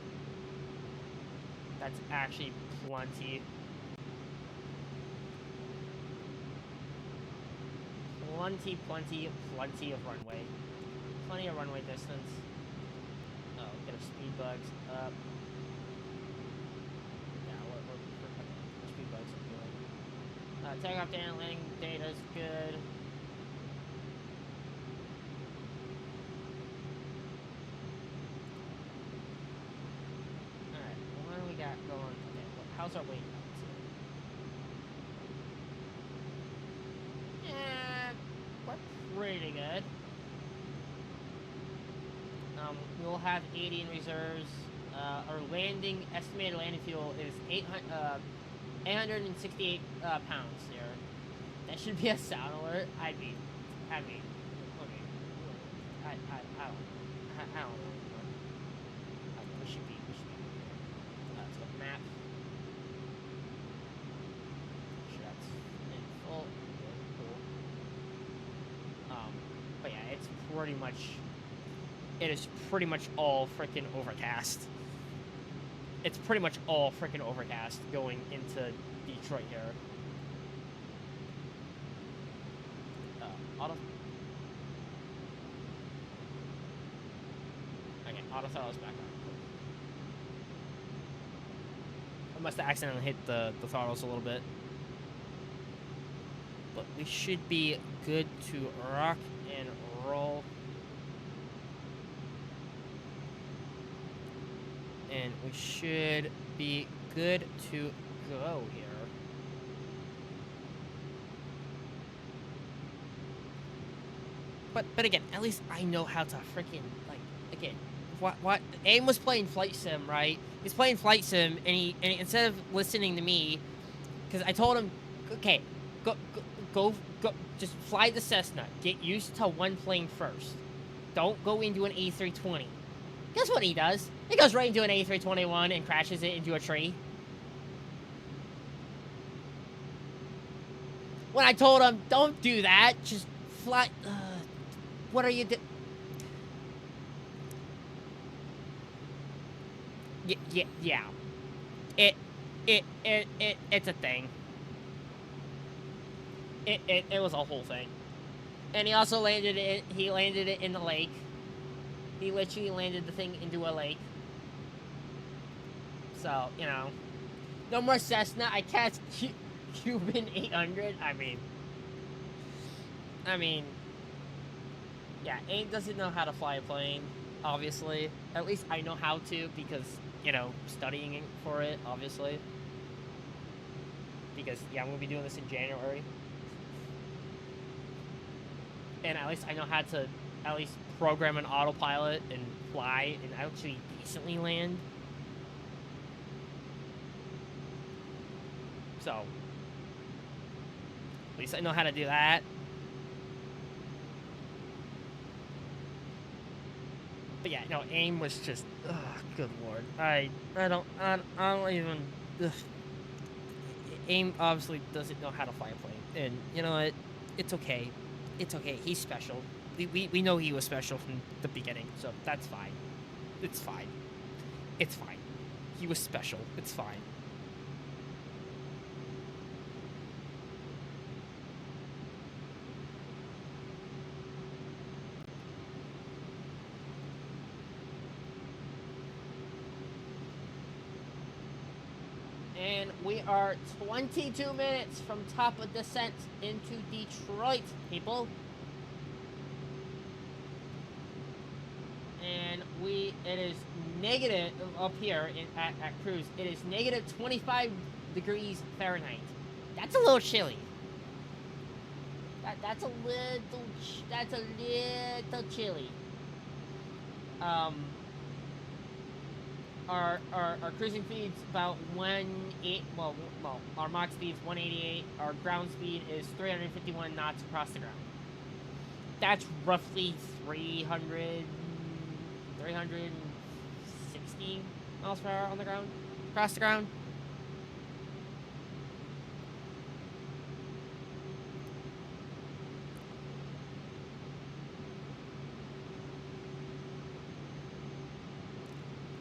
That's actually plenty. Plenty of runway. Plenty of runway distance. Oh, get our speed bugs up. Yeah, we're speed bugs are good. Takeoff and landing data is good. Alright, what do we got going? Okay, how's our weight? We're pretty good. We'll have 80 in reserves. Our estimated landing fuel is 868 pounds here. That should be a sound alert. I mean, okay. I don't know. We should be. Let's go to map. Make sure that's in full. Cool. But yeah, it is pretty much all freaking overcast. It's pretty much all freaking overcast going into Detroit here. Auto. Okay, auto throttle's back on. I must have accidentally hit the throttles a little bit. But we should be good to rock and roll. And we should be good to go here. But again, at least I know how to freaking, like, again, what AIM was playing Flight Sim, right? He's playing Flight Sim, and he instead of listening to me, because I told him, okay, go, just fly the Cessna. Get used to one plane first. Don't go into an A320. Guess what he does? He goes right into an A321 and crashes it into a tree. When I told him, don't do that, just fly. What are you doing? Yeah. It's a thing. It was a whole thing. And he also landed it in the lake. He literally landed the thing into a lake. So, you know. No more Cessna. I cast Cuban 800. I mean, yeah, AIM doesn't know how to fly a plane, obviously. At least I know how to because, you know, studying for it, obviously. Because, yeah, I'm going to be doing this in January. And at least I know how to at least program an autopilot and fly and actually decently land. So, at least I know how to do that. But yeah, no, AIM was just, good lord. I don't even, AIM obviously doesn't know how to fly a plane. And, you know what, it's okay. It's okay, he's special. We know he was special from the beginning, so that's fine. It's fine. It's fine. He was special, it's fine. And we are 22 minutes from top of descent into Detroit, people. And it is negative up here at cruise. It is negative 25 degrees Fahrenheit. That's a little chilly. That's a little chilly. Our cruising speed's about 1.8. Well, our Mach speed's 188. Our ground speed is 351 knots across the ground. That's roughly 360 miles per hour on the ground, across the ground.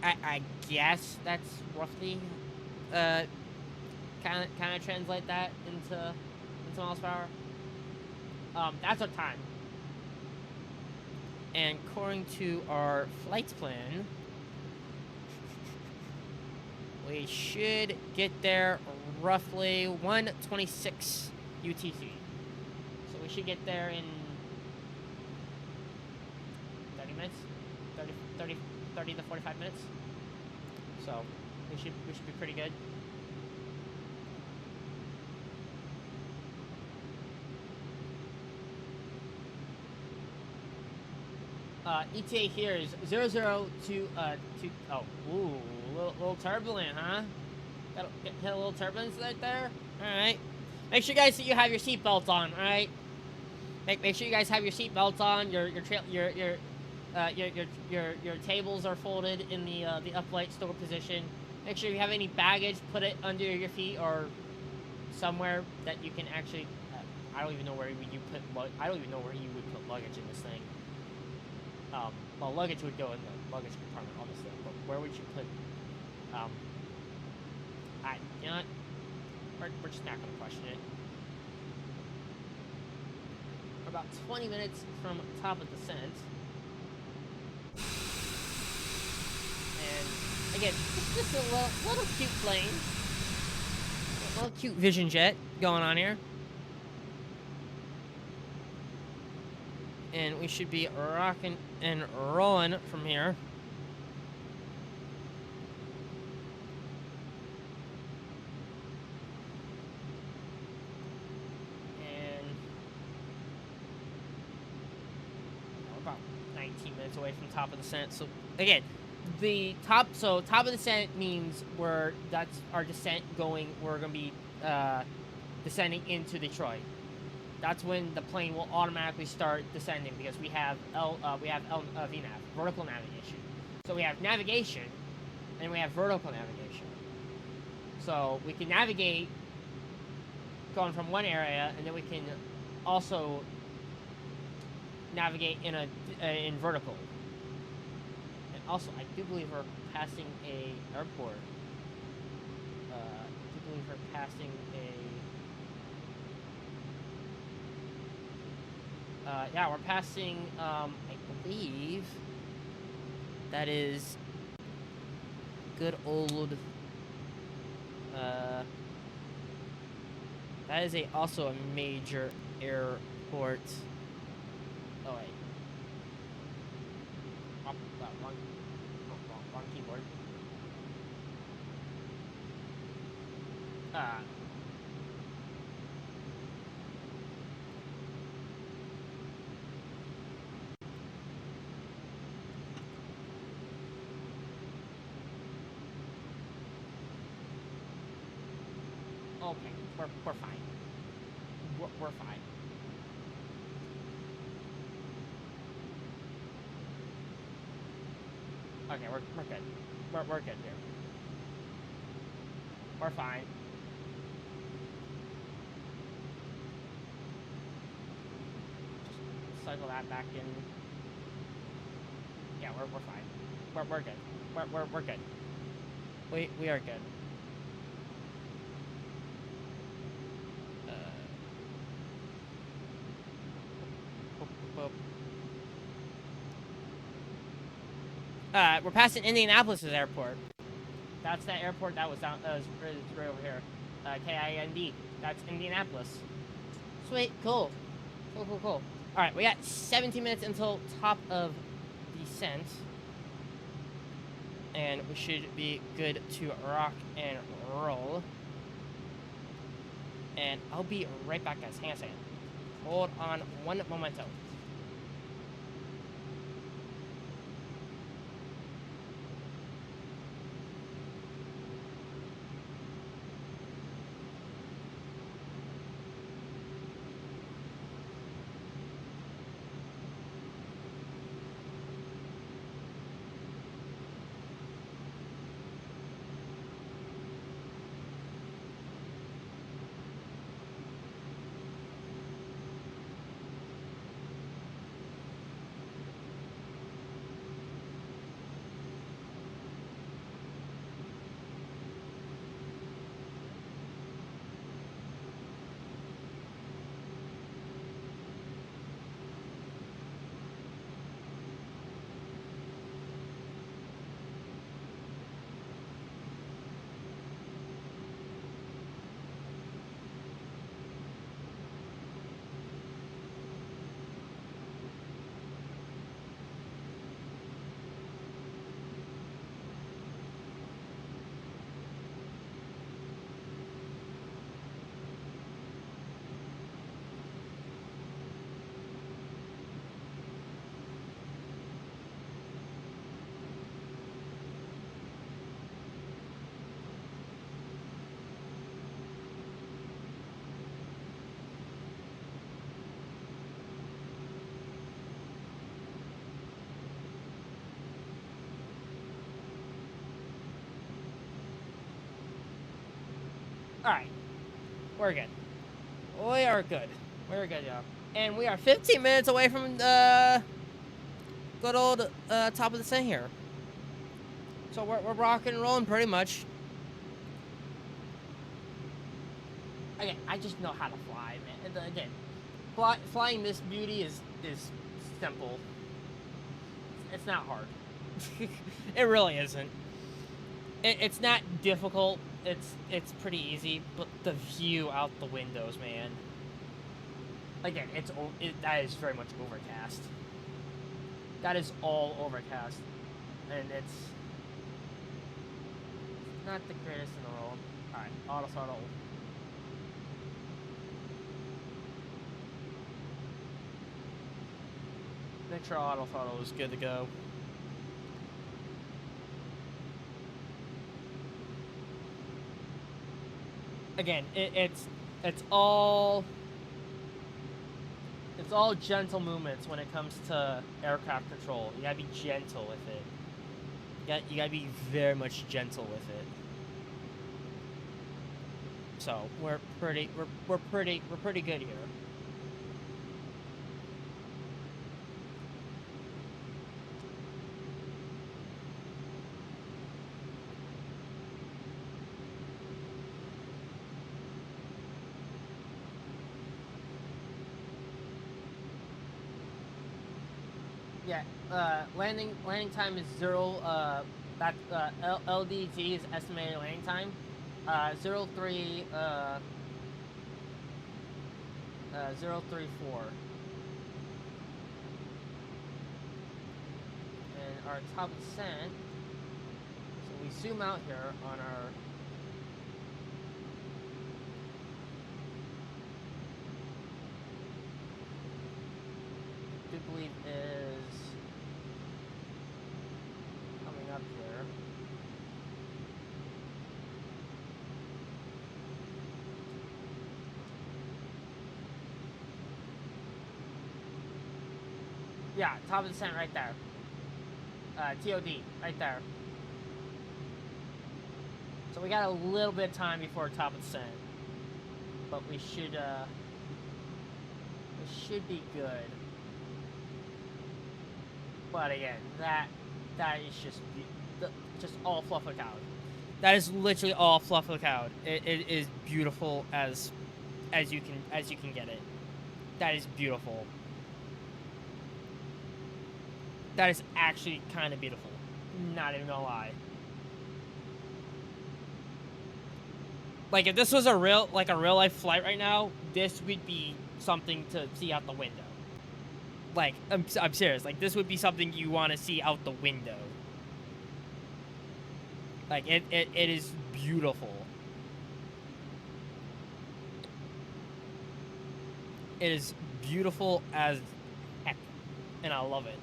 I guess that's roughly, kind of translate that into miles per hour. That's our time. And according to our flight plan, we should get there roughly 1:26 UTC. So we should get there in 30 minutes, 30 to 45 minutes. So we should be pretty good. ETA here is 002, oh, ooh, little turbulent, huh? Hit a little turbulence right there. Alright. Make sure, guys, that you have your seatbelts on, alright? Make sure you guys have your seatbelts on, your tables are folded in the upright store position. Make sure if you have any baggage, put it under your feet or somewhere that you can actually. I don't even know where you put. I don't even know where you would put luggage in this thing. Well, luggage would go in the luggage compartment, obviously. But where would you put? You know what? We're just not gonna question it. We're about 20 minutes from top of descent. And again, just a little cute plane. A little cute Vision Jet going on here. And we should be rocking and rolling from here. And we're about 19 minutes away from top of descent. So again, top of descent means that's our descent going. We're gonna be descending into Detroit. That's when the plane will automatically start descending because we have VNAV, vertical navigation. So we have navigation, and we have vertical navigation. So we can navigate going from one area, and then we can also navigate in vertical. And also, I do believe we're passing a airport. I do believe we're passing a. Yeah, we're passing, I believe that is good old, that is also a major airport. Oh, wait. Wrong keyboard. Okay, we're fine. We're fine. Okay, we're good. We're good here. We're fine. Just cycle that back in. Yeah, we're fine. We're good. We're good. We are good. We're passing Indianapolis' airport. That's that airport that was down, right over here. KIND. That's Indianapolis. Sweet, cool. Cool. Alright, we got 17 minutes until top of descent. And we should be good to rock and roll. And I'll be right back, guys. Hang on a second. Hold on one momento. We're good. We are good. We're good, y'all. And we are 15 minutes away from good old top of the scent here. So we're rocking and rolling pretty much. Again, I just know how to fly, man. And again, flying this beauty is simple. It's not hard. It really isn't. It's not difficult. It's pretty easy, but the view out the windows, man. Again, that is very much overcast. That is all overcast, and it's not the greatest in the world. All right, auto throttle. Make sure auto throttle is good to go. Again, it's all gentle movements when it comes to aircraft control. You gotta be gentle with it. You gotta be very much gentle with it. So we're pretty good here. Yeah, landing time is 0. LDT is estimated landing time. 03 034. And our top descent. So we zoom out here on our. I do believe is coming up here. Yeah, top of the descent right there. TOD right there. So we got a little bit of time before top of descent, but we should be good. But again, that is just all fluff of the cloud. That is literally all fluff of the cloud. It is beautiful as you can get it. That is beautiful. That is actually kind of beautiful. Not even gonna lie. Like if this was a real life flight right now, this would be something to see out the window. Like I'm serious. Like this would be something you want to see out the window. Like it is beautiful. It is beautiful as heck, and I love it.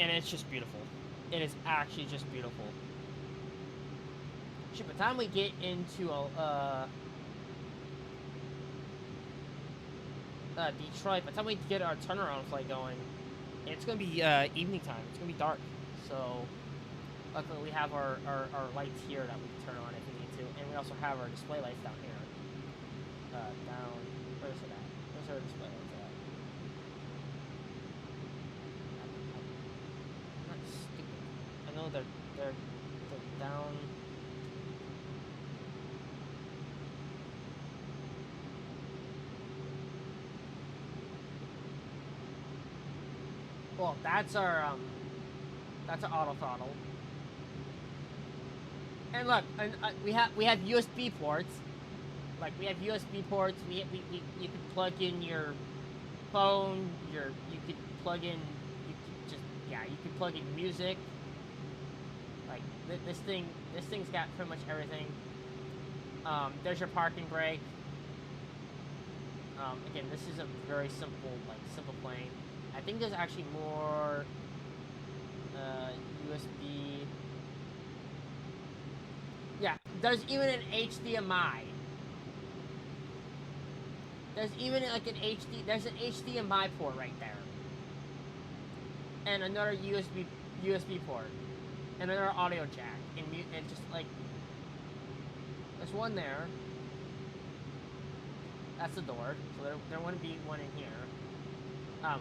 And it's just beautiful. It is actually just beautiful. Shit, by the time we get into Detroit, by the time we get our turnaround flight going, it's gonna be evening time. It's gonna be dark. So luckily we have our lights here that we can turn on if we need to, and we also have our display lights down here. Down. Where's it at? Where's our display lights at? I'm not stupid. I know they're down. Well, that's our auto throttle. And look, and we have USB ports. Like we have USB ports. You could plug in your phone. You could plug in. You could plug in music. Like this thing's got pretty much everything. There's your parking brake. Again, this is a very simple plane. I think there's actually more USB. Yeah, there's even an HDMI. There's even like an HDMI port right there. And another USB USB port, and another audio jack, and just like there's one there. That's the door, so there wouldn't be one in here. I'm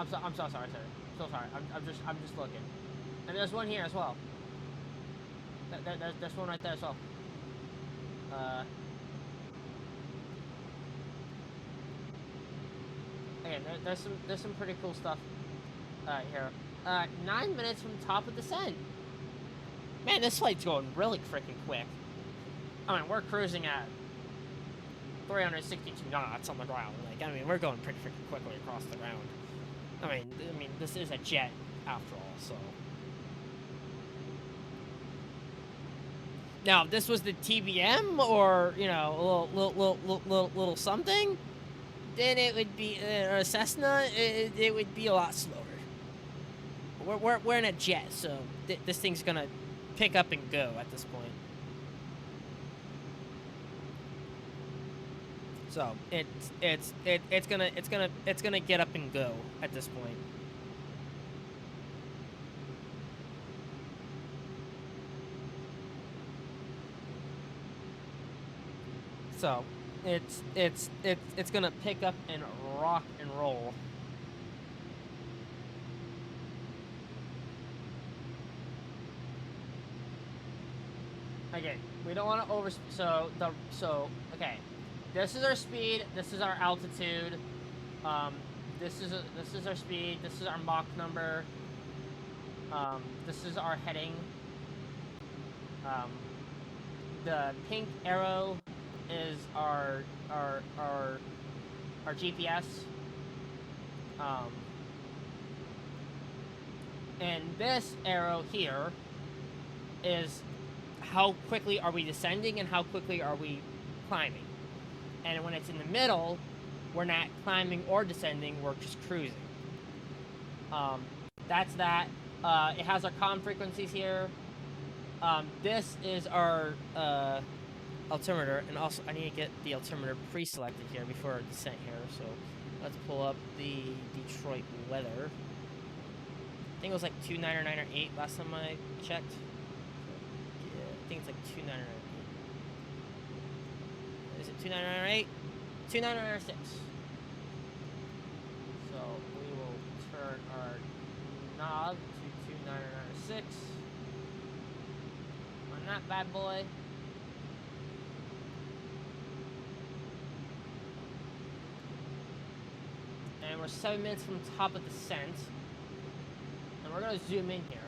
so sorry, sir. So sorry. I'm just looking, and there's one here as well. There's one right there as well. Again, there's some pretty cool stuff here. 9 minutes from top of descent. Man, this flight's going really freaking quick. I mean, we're cruising at 362 knots on the ground. Like, I mean, we're going pretty freaking quickly across the ground. I mean, this is a jet after all, so. Now, if this was the TBM or, you know, a little something, then it would be a Cessna. It would be a lot slower. We're in a jet, so this thing's gonna pick up and go at this point. So it's gonna get up and go at this point. So it's gonna pick up and rock and roll. Okay, we don't want to over. Okay, this is our speed. This is our altitude. This is our speed. This is our Mach number. This is our heading. The pink arrow is our GPS. And this arrow here is how quickly are we descending and how quickly are we climbing. And when it's in the middle, we're not climbing or descending, we're just cruising. That's that. It has our comm frequencies here. This is our altimeter, and also I need to get the altimeter pre-selected here before our descent here, so let's pull up the Detroit weather. I think it was like 29 or 9 or 8 last time I checked. Yeah, I think it's like 29 or 8. Is it 29 or 8? 29 or 6. So we will turn our knob to 29 or 6 on that bad boy. And we're 7 minutes from top of descent. And we're gonna zoom in here.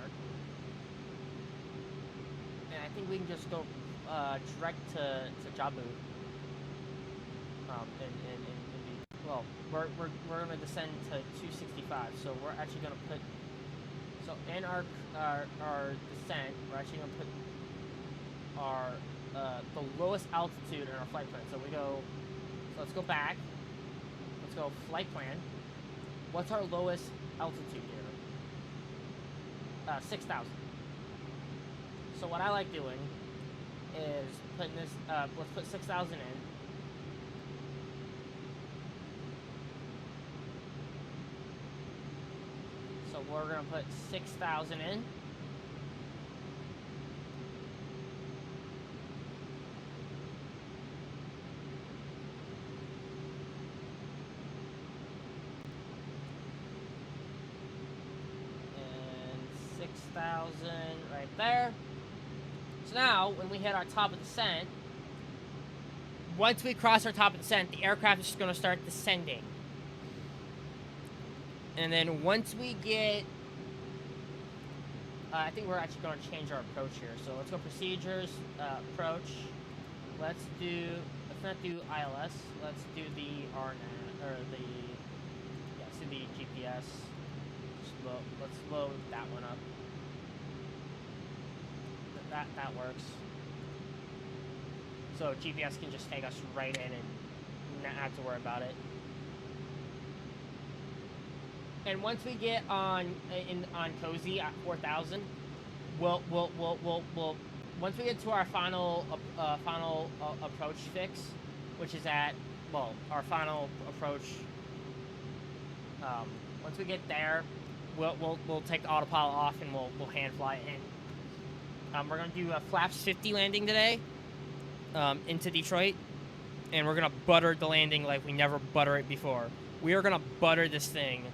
And I think we can just go direct to Jabu. Well, we're gonna descend to 265. So we're actually gonna put. So in our descent, we're actually gonna put our the lowest altitude in our flight plan. So we go. So let's go back. Let's go flight plan. What's our lowest altitude here? 6,000. So what I like doing is putting this, let's put 6,000 in. So we're gonna put 6,000 in. Right there. So now, when we hit our top of descent, once we cross our top of descent, the aircraft is just going to start descending. And then once we get, I think we're actually going to change our approach here. So let's go procedures, approach. Let's not do ILS. Let's do the RNAV, or let's do the GPS. Let's load that one up. That works. So GPS can just take us right in and not have to worry about it. And once we get on Cozy at 4,000, we'll once we get to our final approach fix, which is at our final approach. Once we get there, we'll take the autopilot off and we'll hand fly it in. We're gonna do a flaps 50 landing today, into Detroit, and we're gonna butter the landing like we never butter it before. We are gonna butter this thing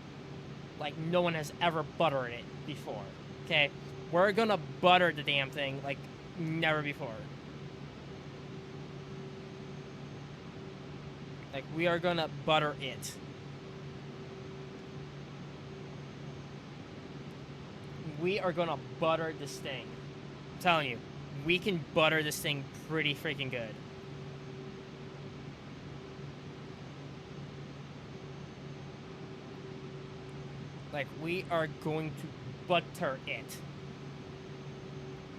like no one has ever buttered it before. Okay, we're gonna butter the damn thing like never before. Like, we are gonna butter it. We are gonna butter this thing. I'm telling you, we can butter this thing pretty freaking good. Like, we are going to butter it.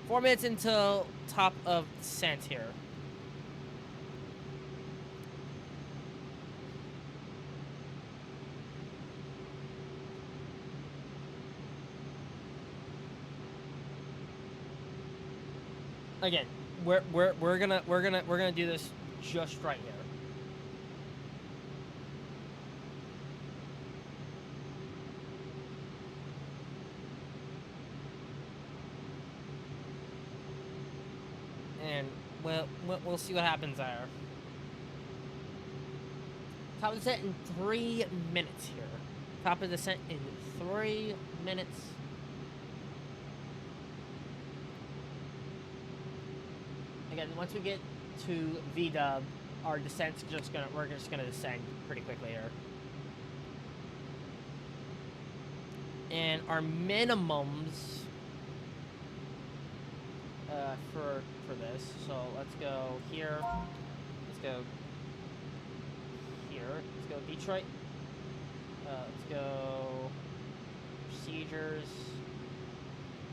4 minutes until top of descent here. Again, we're gonna do this just right here. And we'll see what happens there. Top of descent in 3 minutes here. Top of descent in 3 minutes. Again, once we get to V-dub, our descent's we're just gonna descend pretty quickly here. And our minimums for this. So let's go here. Let's go here. Let's go Detroit. Let's go procedures.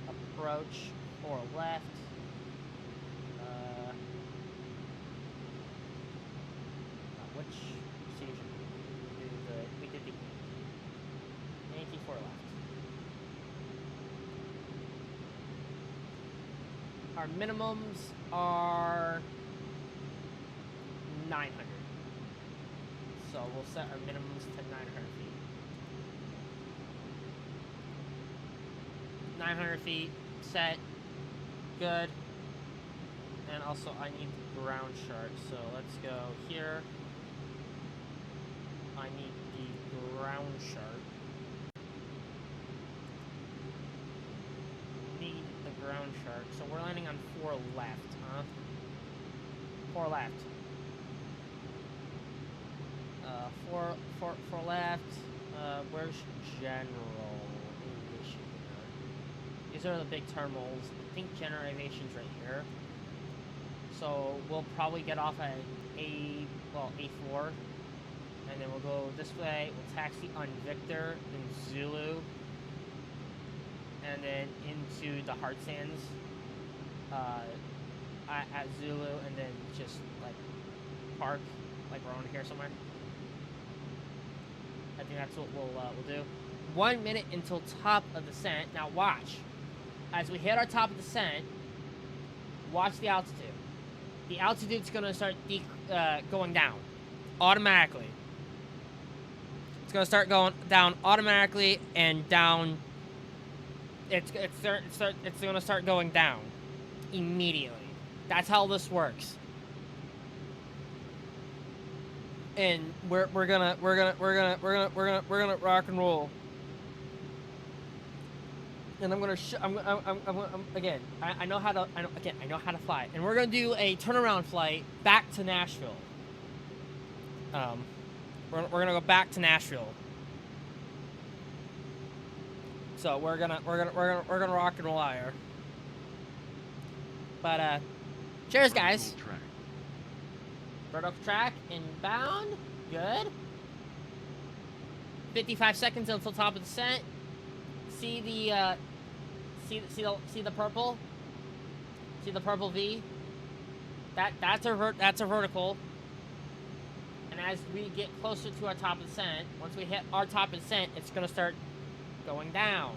Approach or left. Which procedure? We did the 84 left. Our minimums are 900. So we'll set our minimums to 900 feet. 900 feet, set, good. And also I need the ground chart, so let's go here. I need the ground chart. Need the ground chart. So we're landing on 4 left, huh? 4 left. 4 left. Where's general aviation here? These are the big terminals. I think general aviation's right here. So we'll probably get off at A4. And then we'll go this way, we'll taxi on Victor, then Zulu, and then into the Hard Sands at Zulu, and then just, like, park, like around here somewhere. I think that's what we'll do. 1 minute until top of descent. Now watch. As we hit our top of descent, watch the altitude. The altitude's going to start going down automatically. It's gonna start going down automatically and down. It's gonna start going down immediately. That's how this works. And we're gonna rock and roll. And I'm gonna again. I know how to fly. And we're gonna do a turnaround flight back to Nashville. We're gonna go back to Nashville. So we're gonna rock and roll here. But cheers, guys. Vertical track inbound. Good. 55 seconds until top of descent. See the see the purple. See the purple V. That's a vertical. And as we get closer to our top of descent, once we hit our top of descent, it's going to start going down.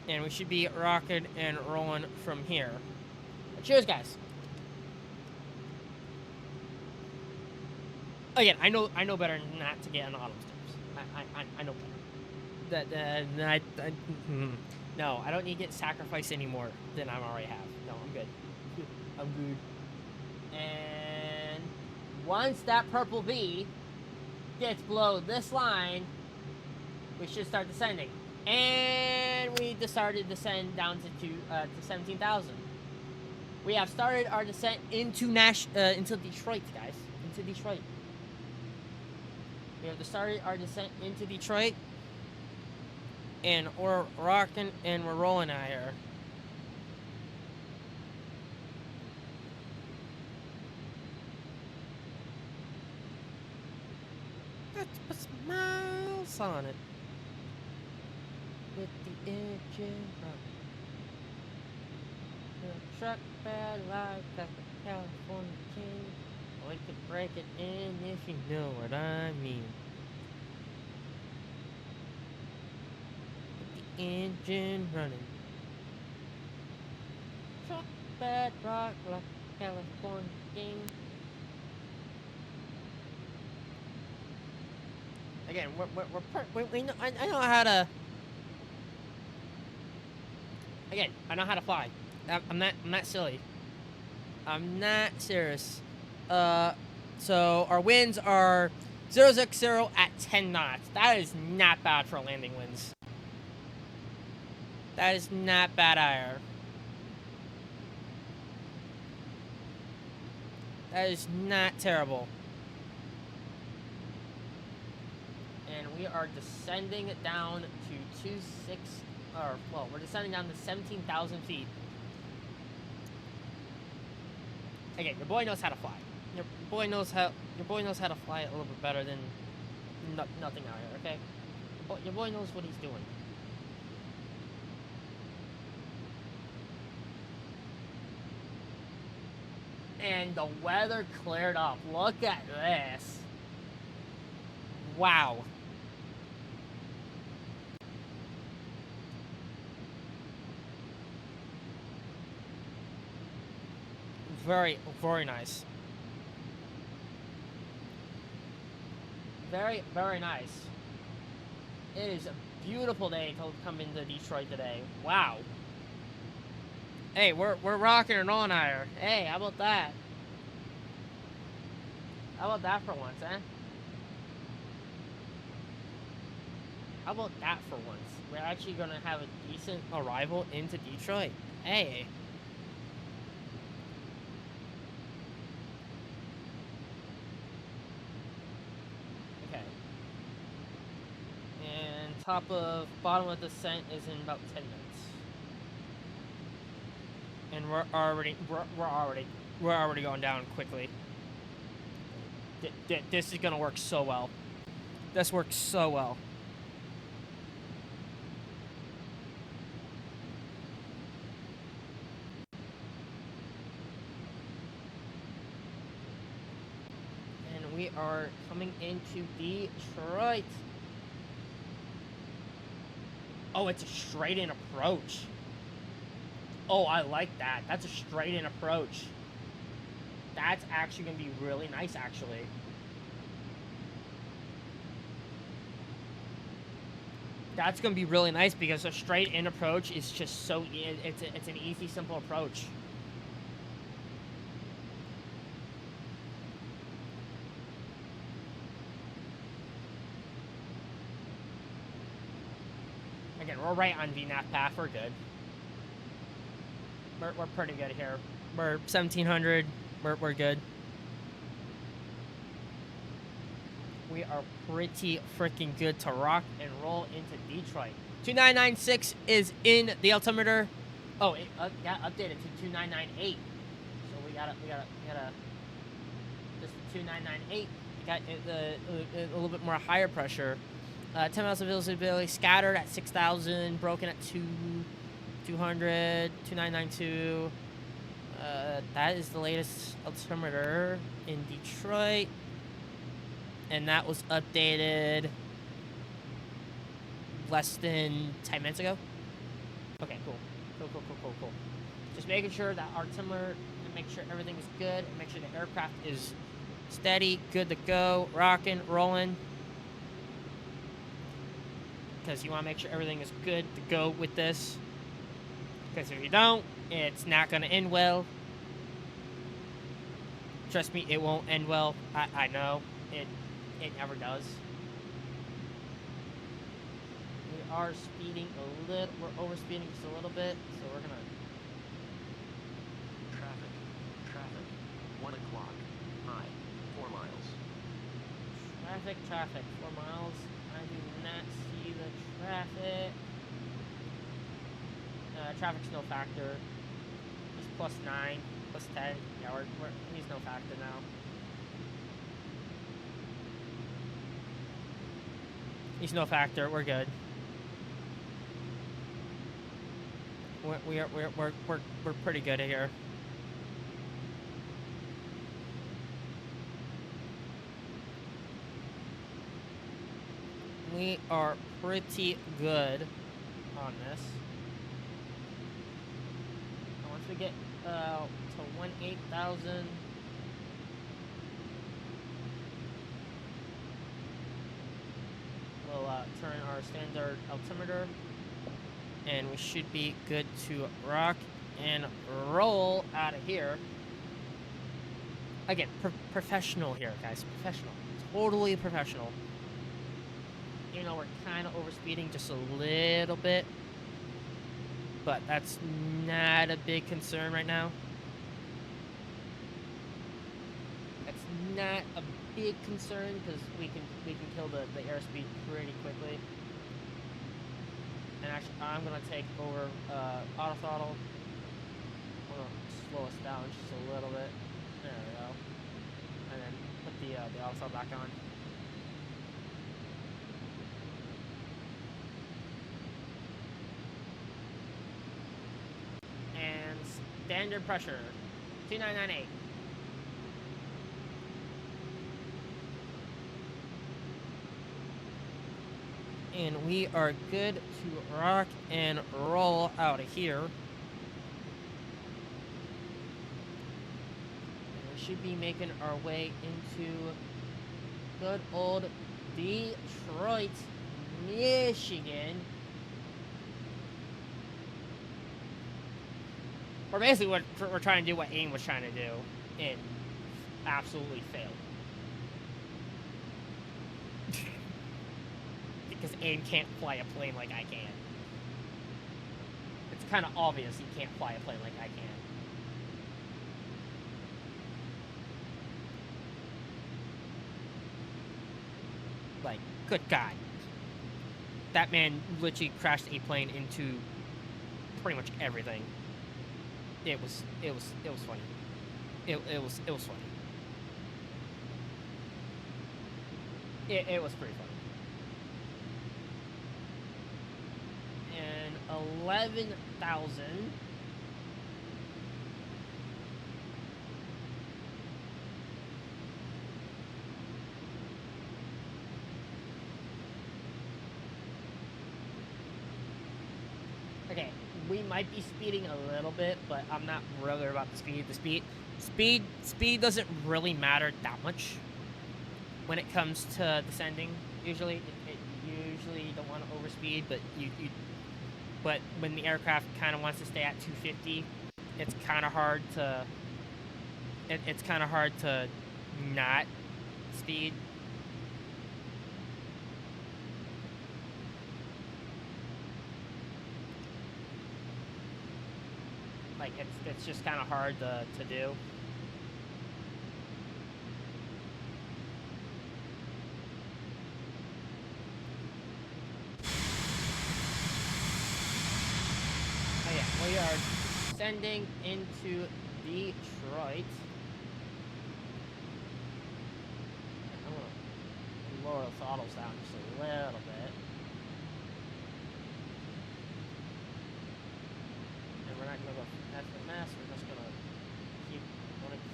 And we should be rocking and rolling from here. But cheers, guys. Again, I know better than not to get on autumn stairs. I know better. No, I don't need to get sacrificed any more than I already have. No, I'm good. I'm good. And once that purple bee gets below this line, we should start descending. And we started to descend down to 17,000. We have started our descent into Detroit, guys. Into Detroit. We have started our descent into Detroit. And we're rocking and we're rolling out here. Let's put some miles on it. With the engine running. The truck bad like that the California king. We could break it in if you know what I mean. With the engine running. Truck bad rock like the California king. Again, we know, I know how to. Again, I know how to fly. I'm not silly. I'm not serious. So our winds are 060 at 10 knots. That is not bad for landing winds. That is not bad either. That is not terrible. And we are descending down to we're descending down to 17,000 feet. Again, your boy knows how to fly. Your boy knows how to fly a little bit better than nothing out here. Okay, your boy knows what he's doing. And the weather cleared up. Look at this. Wow. Very, very nice. Very, very nice. It is a beautiful day to come into Detroit today. Wow. Hey, we're rocking and rolling out here. Hey, how about that? How about that for once, eh? How about that for once? We're actually gonna have a decent arrival into Detroit. Hey. Okay. And bottom of descent is in about 10 minutes. And we're already going down quickly. This is gonna work so well. This works so well. And we are coming into Detroit. Oh, it's a straight-in approach. Oh, I like that. That's a straight-in approach. That's actually going to be really nice, actually. That's going to be really nice because a straight-in approach is just so... It's an easy, simple approach. Again, we're right on VNAV path. We're good. We're pretty good here. We're 1700. We're good. We are pretty freaking good to rock and roll into Detroit. 2996 is in the altimeter. Oh, it got updated to 2998. So we gotta just 2998. Got a little bit more higher pressure. 10 miles of visibility, scattered at 6,000, broken at 200, 2992. That is the latest altimeter in Detroit. And that was updated less than 10 minutes ago. Okay, cool. Cool. Just making sure that our altimeter, and make sure everything is good, and make sure the aircraft is steady, good to go, rocking, rolling. because you want to make sure everything is good to go with this. Because if you don't, it's not going to end well. Trust me, it won't end well. I know. It never does. We are speeding a little. We're overspeeding just a little bit, so we're gonna. Traffic. 1 o'clock. High. 4 miles. Traffic. 4 miles. I do not see the traffic. Traffic's no factor. He's +9, +10. Yeah, he's no factor now. He's no factor. We're good. We're pretty good here. We are pretty good on this. And once we get to 18,000, we'll turn our standard altimeter, and we should be good to rock and roll out of here. Again, professional here, guys. Professional. Totally professional. You know, we're kind of overspeeding just a little bit, but that's not a big concern right now. That's not a big concern because we can kill the airspeed pretty quickly. And actually, I'm gonna take over auto throttle. I'm gonna slow us down just a little bit. There we go. And then put the auto throttle back on. And standard pressure, 2998. And we are good to rock and roll out of here. And we should be making our way into good old Detroit, Michigan. Or basically what we're trying to do what AIM was trying to do and absolutely failed. Because AIM can't fly a plane like I can. It's kind of obvious he can't fly a plane like I can. Like, good God. That man literally crashed a plane into pretty much everything. It was funny. It was funny. It was pretty funny. And 11,000. Okay, we might be speeding a little bit, but I'm not really about the speed. Speed doesn't really matter that much when it comes to descending. Usually, usually you don't want to overspeed, but but when the aircraft kind of wants to stay at 250, it's kind of hard to. It's kind of hard to not speed. Like it's just kind of hard to do. Oh yeah, we are descending into Detroit. I'm gonna lower the throttles down just a little bit. And we're not gonna go FMS, we're just gonna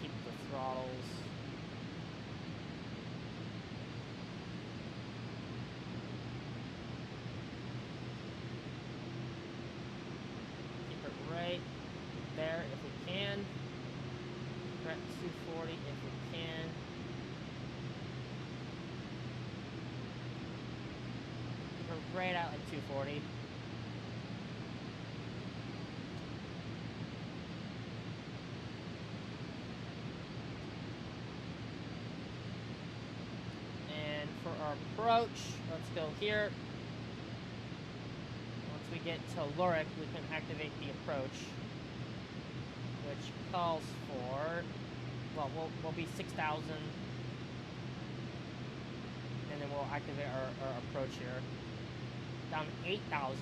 keep the throttles. Keep it right there if we can. We're at 240 if we can. right at like 240. And for our approach, let's go here. Once we get to Lorik, we can activate the approach, which calls for, well, we'll be 6,000. And then we'll activate our approach here. Down to 8,000.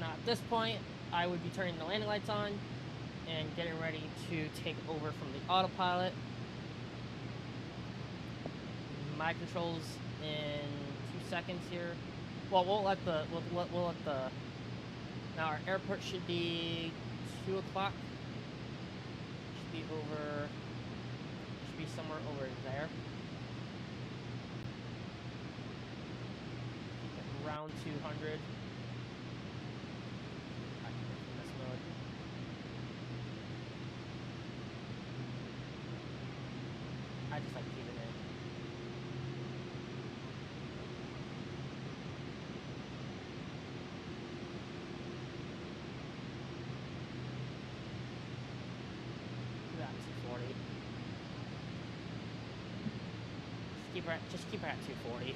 Now at this point, I would be turning the landing lights on and getting ready to take over from the autopilot. My controls in 2 seconds here. Well, we'll let the now our airport should be 2 o'clock. Should be over. Should be somewhere over there. Keep it around 200. Back in this mode. I just like to keep it in. About 240. Just keep her at 240.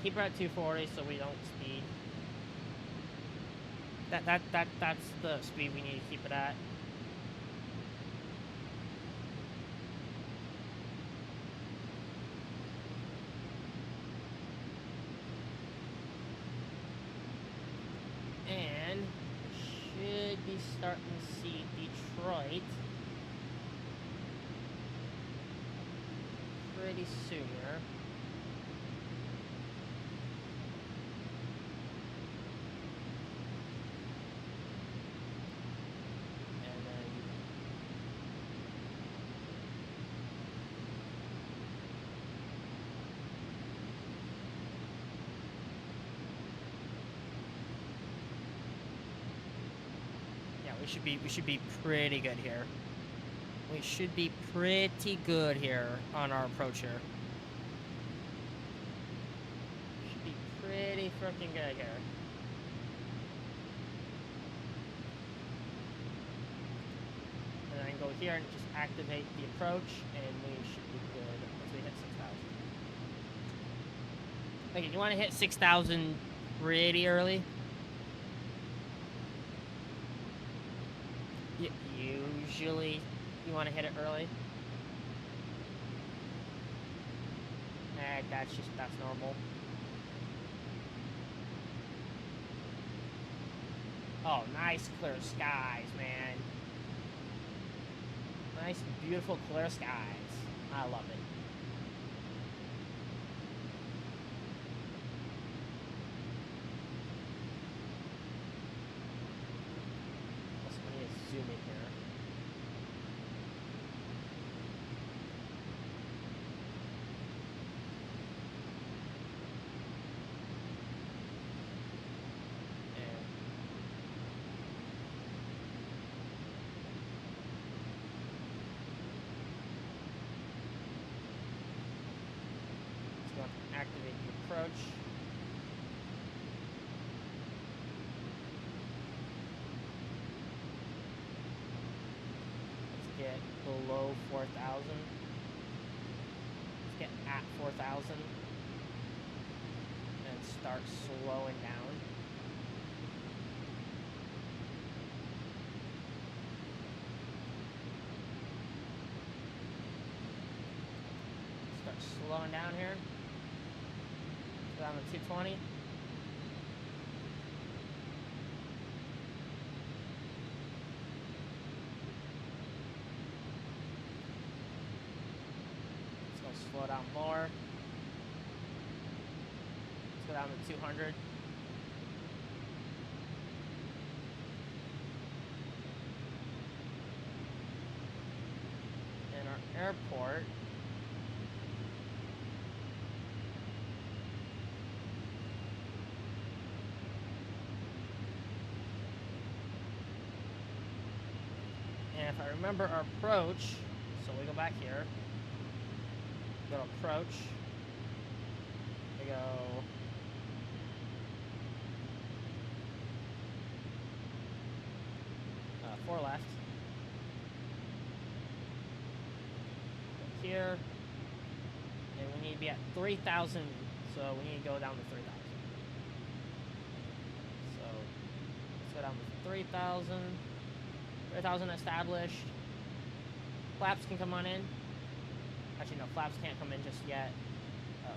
Keep her at 240 so we don't speed. That's the speed we need to keep it at. And should be starting to see Detroit pretty soon here. And then yeah, we should be pretty good here. We should be pretty good here on our approach here. Should be pretty freaking good here. And then I can go here and just activate the approach, and we should be good once we hit 6,000. Okay, you want to hit 6,000 pretty early? Usually you want to hit it early. That's normal. Oh, nice clear skies, man. Nice, beautiful clear skies. I love it. Also, I need to zoom in here. Activate the approach. Let's get below 4,000. Let's get at 4,000. And start slowing down. Start slowing down here. Down to 220. It's going to slow down more. Let's go down to 200. And our airport if I remember our approach, so we go back here. Go to approach. We go. 4 left. Go here. And we need to be at 3,000, so we need to go down to 3,000. So let's go down to 3,000. 3,000 established. Flaps can come on in. Actually, no, flaps can't come in just yet.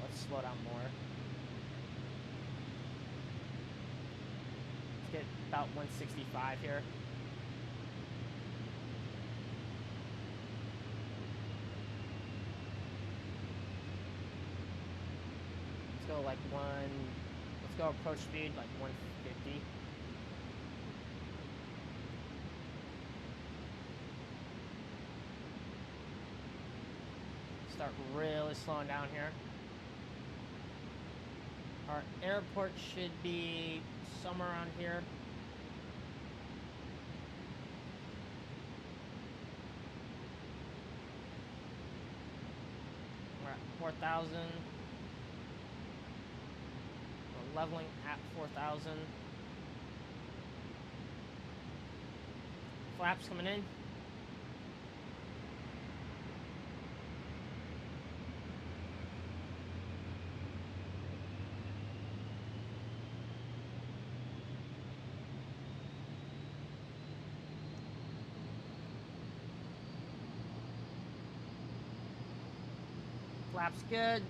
Let's slow down more. Let's get about 165 here. Let's go like let's go approach speed like 150. Start really slowing down here. Our airport should be somewhere around here. We're at 4,000. We're leveling at 4,000. Flaps coming in. Flaps good.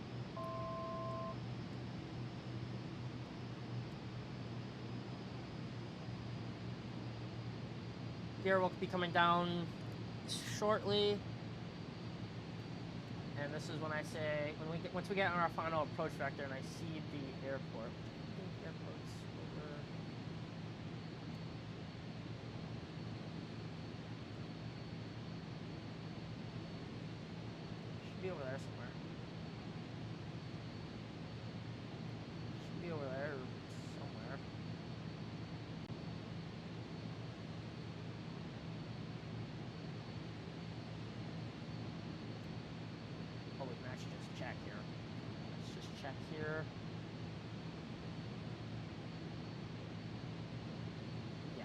Gear will be coming down shortly. And this is when I say, once we get on our final approach vector and I see the airport. I think the airport's over. Should be over there somewhere. Should be over there somewhere. Oh, we can actually just check here. Let's just check here. Yeah.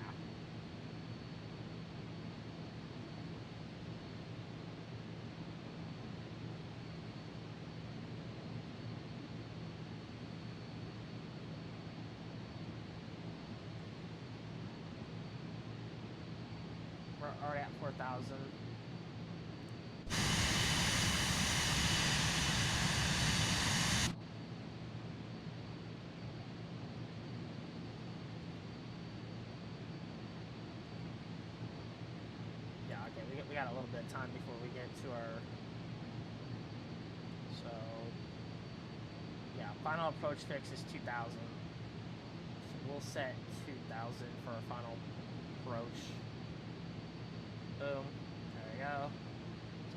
We're already at 4,000. Yeah, okay, we got a little bit of time before we get to our... So, yeah, final approach fix is 2,000. So we'll set 2,000 for our final approach. Boom. There we go.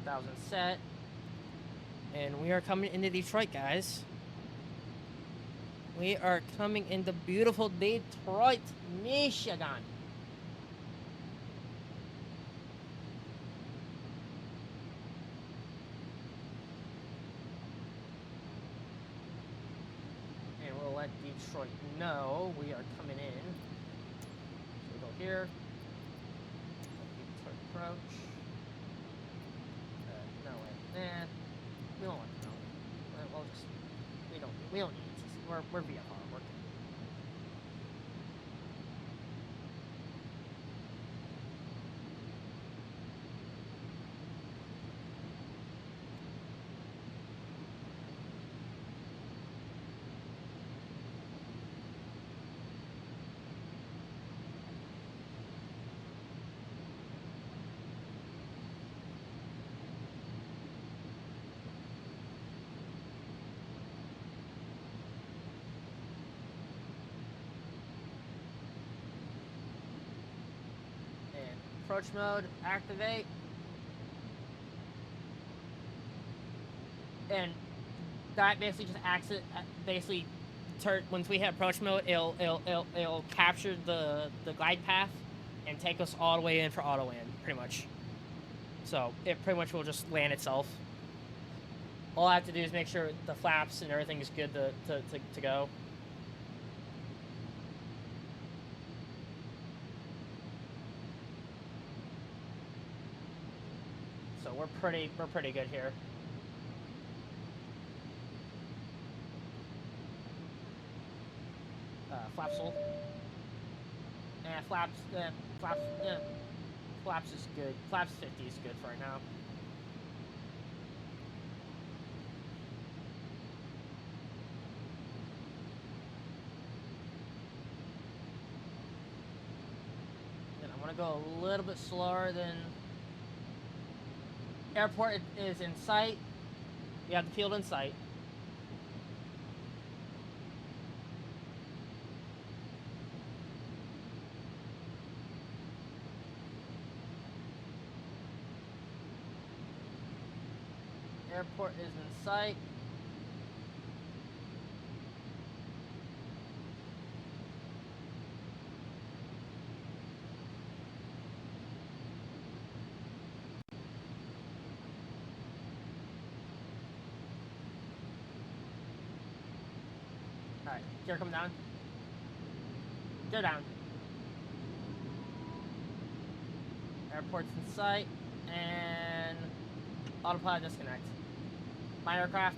2,000 set. And we are coming into Detroit, guys. We are coming into beautiful Detroit, Michigan. And we'll let Detroit know we are coming in. So we go here. Detroit approach. No way. Nah. We don't want to know. We'll just, we don't need to. We're VFR. We're good. Approach mode, activate. And that basically just acts it, basically once we hit approach mode, it'll capture the glide path and take us all the way in for auto in, pretty much. So it pretty much will just land itself. All I have to do is make sure the flaps and everything is good to go. So we're pretty good here. Flaps full. Flaps, flaps is good. Flaps 50 is good for right now. And I'm gonna go a little bit slower than airport is in sight. You have the field in sight. Airport is in sight. Alright, gear come down. Gear down. Airport's in sight. And autopilot disconnect. My aircraft.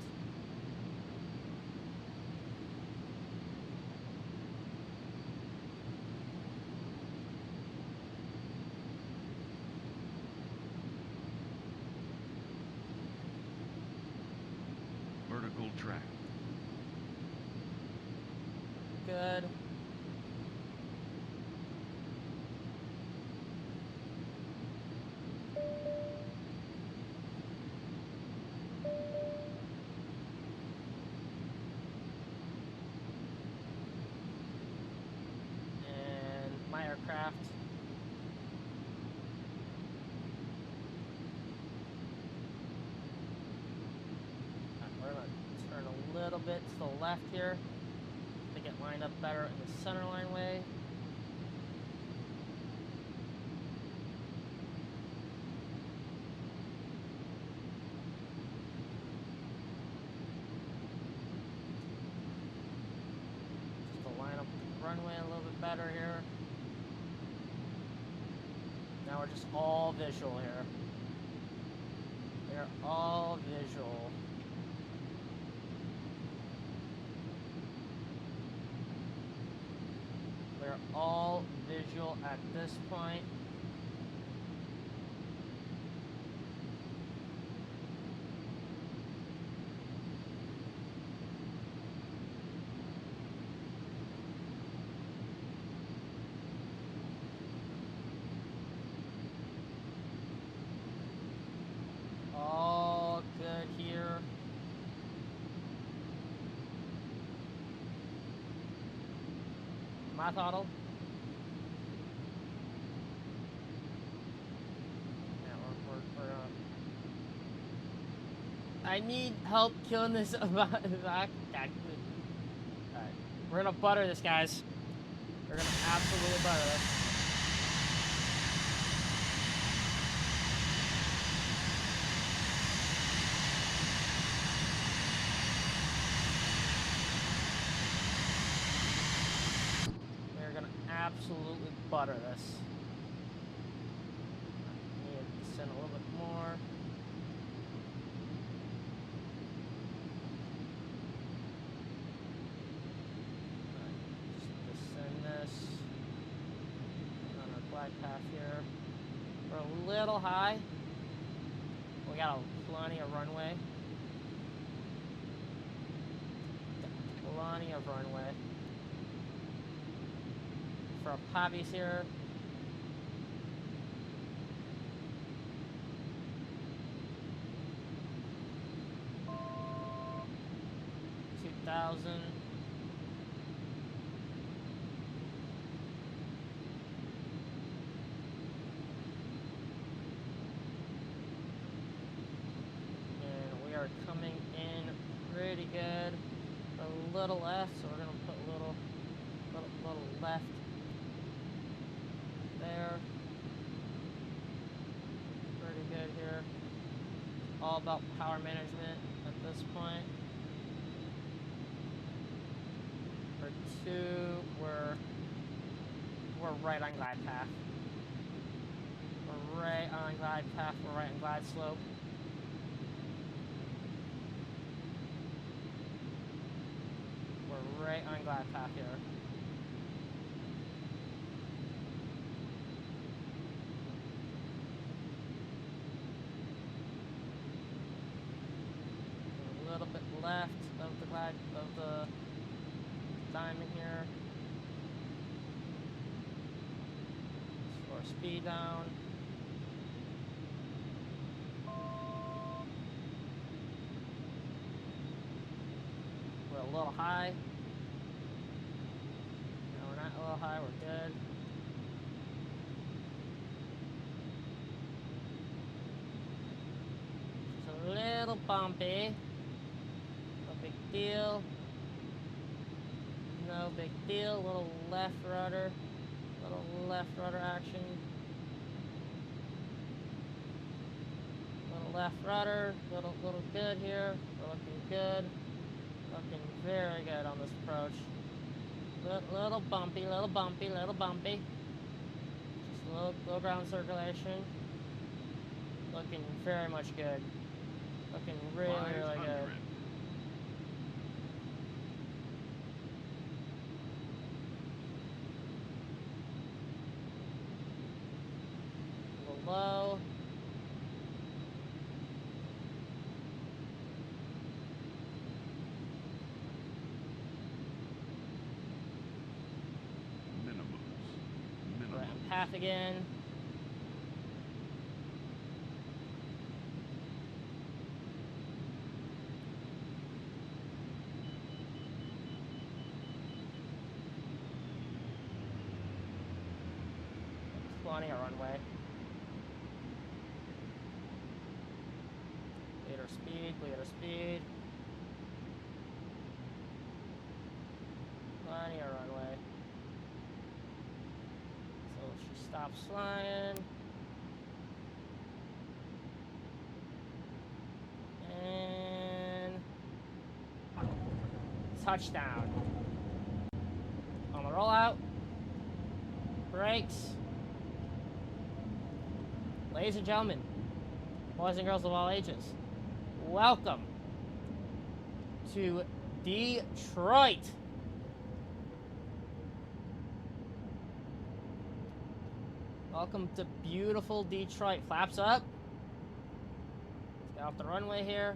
Vertical track. Good. And my aircraft. We're gonna turn a little bit to the left here to get lined up better in the center line way. Just to line up the runway a little bit better here. Now we're just all visual here. We're all visual. We're all visual at this point. All good here. My throttle. Yeah, we're I need help killing this Alright, we're gonna butter this, guys. We're gonna absolutely butter this. We're gonna absolutely butter this. Need to descend a little bit more. Just descend this on our glide path here. We're a little high. We got plenty of runway. Plenty of runway. For our poppies here. $2,000. Are coming in pretty good. A little left, so we're gonna put a little left there. Pretty good here. all about power management at this point. For 2, we're right on glide path. We're right on glide path. We're right on glide slope. We're right on glide path here. A little bit left of the glide of the diamond here. Slow our speed down. We're a little high. No, we're not a little high, we're good. Just a little bumpy. No big deal. No big deal. Little left rudder. Little left rudder action. Little left rudder. Little good here. We're looking good. Looking very good on this approach. Little bumpy, little bumpy, little bumpy. Just low ground circulation. Looking very much good. Looking really, really good. A little low. Right on path again. Plenty of runway. Leader speed, leader speed. Plenty of runway. So she stops flying. And touchdown. On the rollout. Brakes. Ladies and gentlemen, boys and girls of all ages, welcome to Detroit. Welcome to beautiful Detroit. Flaps up. Let's get off the runway here.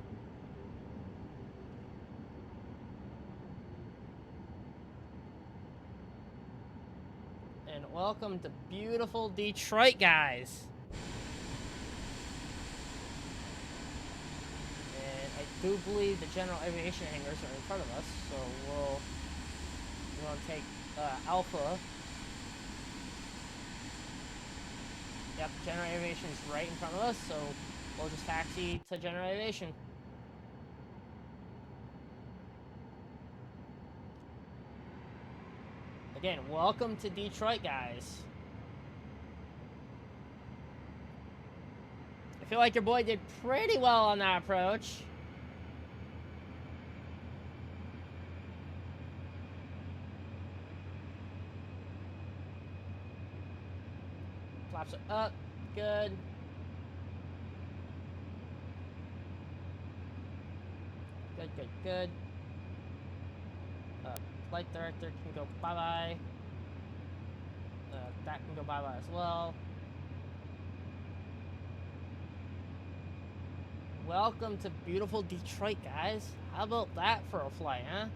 And welcome to beautiful Detroit, guys. I do believe the general aviation hangars are in front of us, so we'll take Alpha. Yep, general aviation is right in front of us, so we'll just taxi to general aviation. Again, welcome to Detroit, guys. I feel like your boy did pretty well on that approach. Flaps are up, good. Good. Flight director can go bye-bye. That can go bye-bye as well. Welcome to beautiful Detroit, guys. How about that for a flight, huh?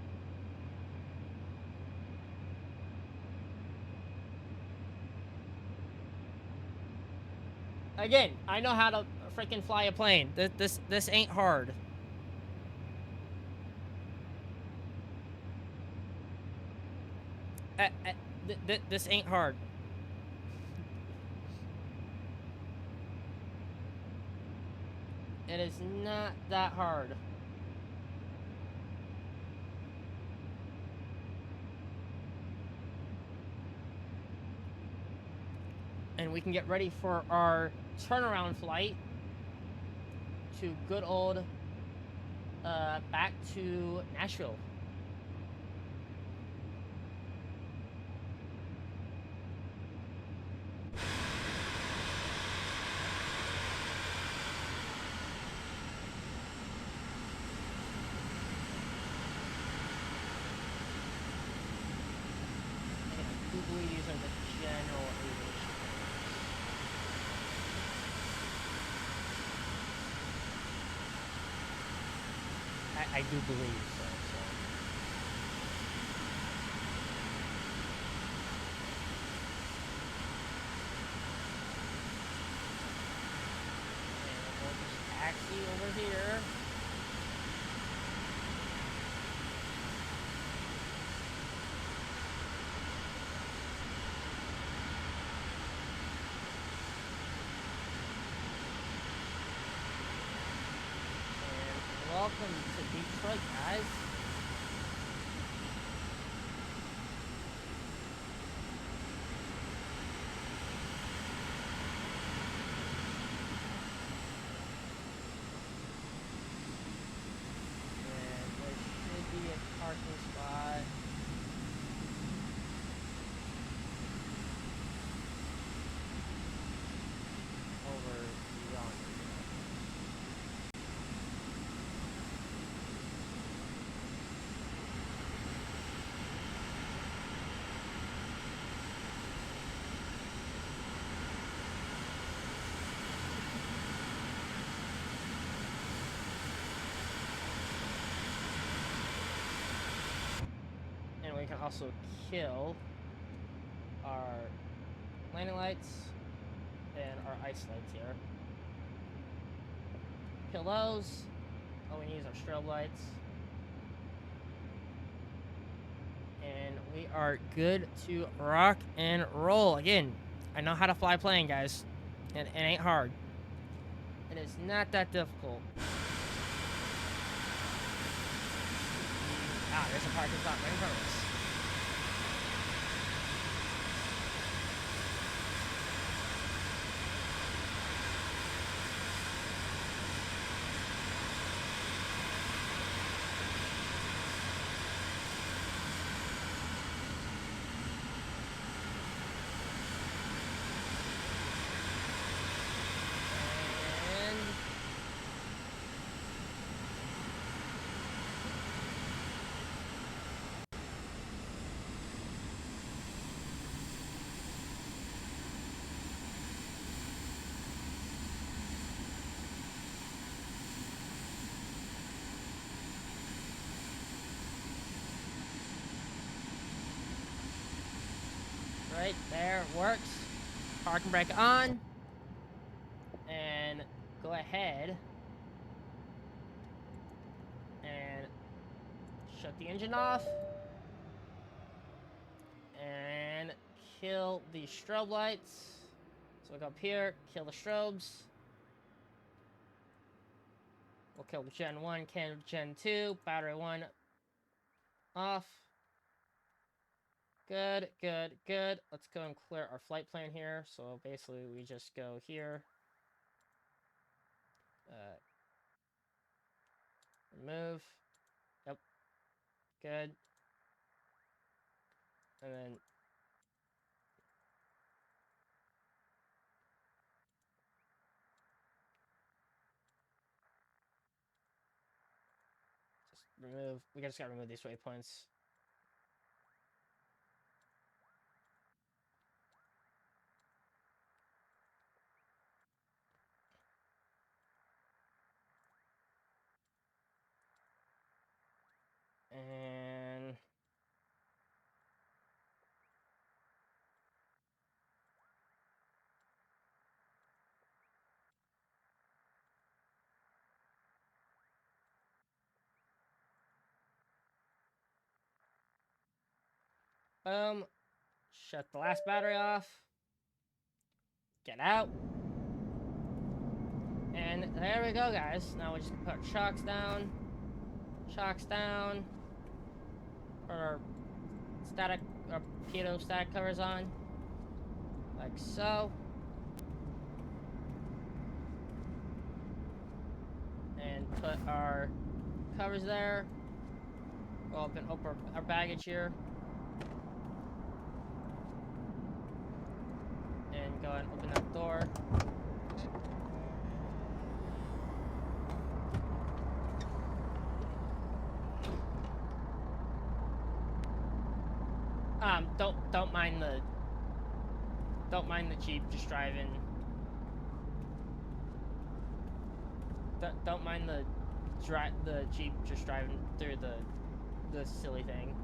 Again, I know how to freaking fly a plane. This ain't hard. This ain't hard. It is not that hard. And we can get ready for our turnaround flight to good old, back to Nashville. And I do believe these are the general aviation terms. I do believe so. And we'll just taxi over here. And welcome to Detroit, guys. And there should be a parking spot. Over yonder. And we can also kill our landing lights and our ice lights here. Kill those. All we need is our strobe lights. And we are good to rock and roll. Again, I know how to fly a plane, guys. And it ain't hard. It is not that difficult. Ah, there's a parking spot right in front of us. And right there, works. Parking brake on. And go ahead and shut the engine off. And kill the strobe lights. So we'll go up here, kill the strobes. We'll kill Gen 1, Gen 2, battery 1 off. Good, good, good. Let's go and clear our flight plan here. So basically we just go here. Remove. Yep. Good. And then just remove. We just gotta remove these waypoints. And boom. Shut the last battery off. Get out. And there we go, guys. Now we just put our shocks down. Shocks down. Put our static, our pitot static covers on. Like so. and put our covers there. Go up and open our baggage here. And go ahead and open that door. Don't mind the Jeep just driving. Don't mind the Jeep just driving through the silly thing.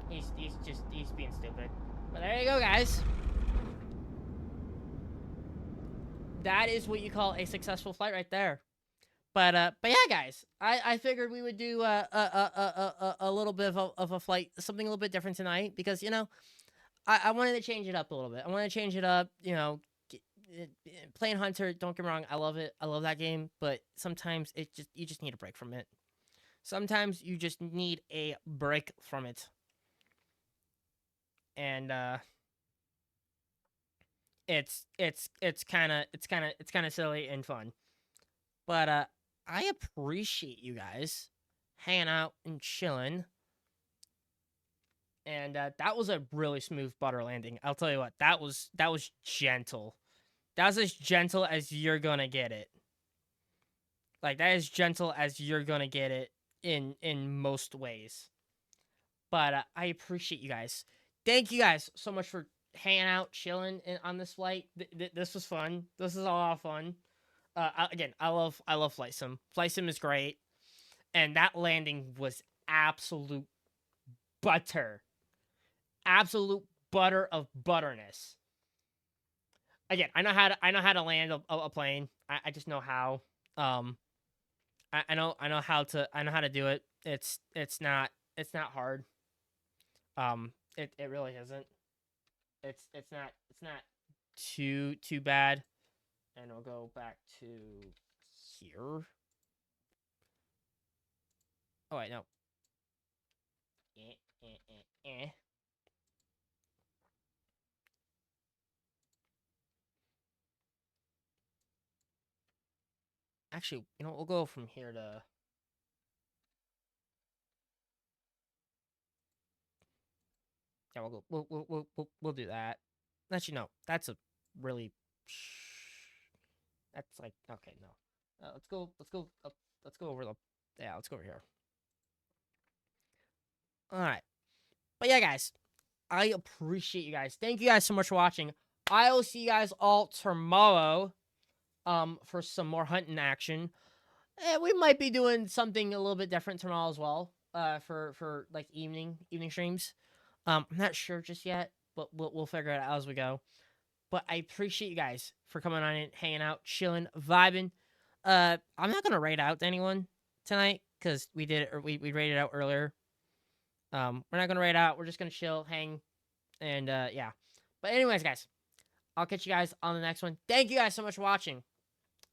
He's being stupid. But there you go, guys. That is what you call a successful flight right there. But yeah, guys, I figured we would do a little bit of a flight, something a little bit different tonight, because, you know, I wanted to change it up a little bit. I want to change it up, you know, playing Hunter, don't get me wrong, I love it. I love that game, but sometimes you just need a break from it. Sometimes you just need a break from it. And it's kind of silly and fun. But I appreciate you guys hanging out and chilling. And that was a really smooth butter landing. I'll tell you what, that was gentle. That was as gentle as you're gonna get it. Like, that is gentle as you're gonna get it in most ways. But I appreciate you guys. Thank you guys so much for hanging out, chilling on this flight. This was fun. This is a lot of fun. Again, I love Flight Sim. Flight Sim is great, and that landing was absolute butter. Absolute butter of butterness. Again, I know how to land a plane. I just know how. I know how to do it. It's not hard. It really isn't. It's not too bad. And we'll go back to here. Oh wait, no. Actually, you know, we'll go from here to. Yeah, we'll do that. Actually, no, that's a really. That's like, okay, no. Let's go over the. Yeah, let's go over here. All right, but yeah, guys, I appreciate you guys. Thank you guys so much for watching. I will see you guys all tomorrow. For some more hunting action. We might be doing something a little bit different tomorrow as well. For like evening streams. I'm not sure just yet, but we'll figure it out as we go. But I appreciate you guys for coming on and hanging out, chilling, vibing. I'm not gonna raid out to anyone tonight because we did it, or we raided out earlier. We're not gonna raid out. We're just gonna chill, hang, and yeah. But anyways, guys, I'll catch you guys on the next one. Thank you guys so much for watching,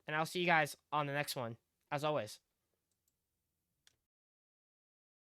and I'll see you guys on the next one, as always.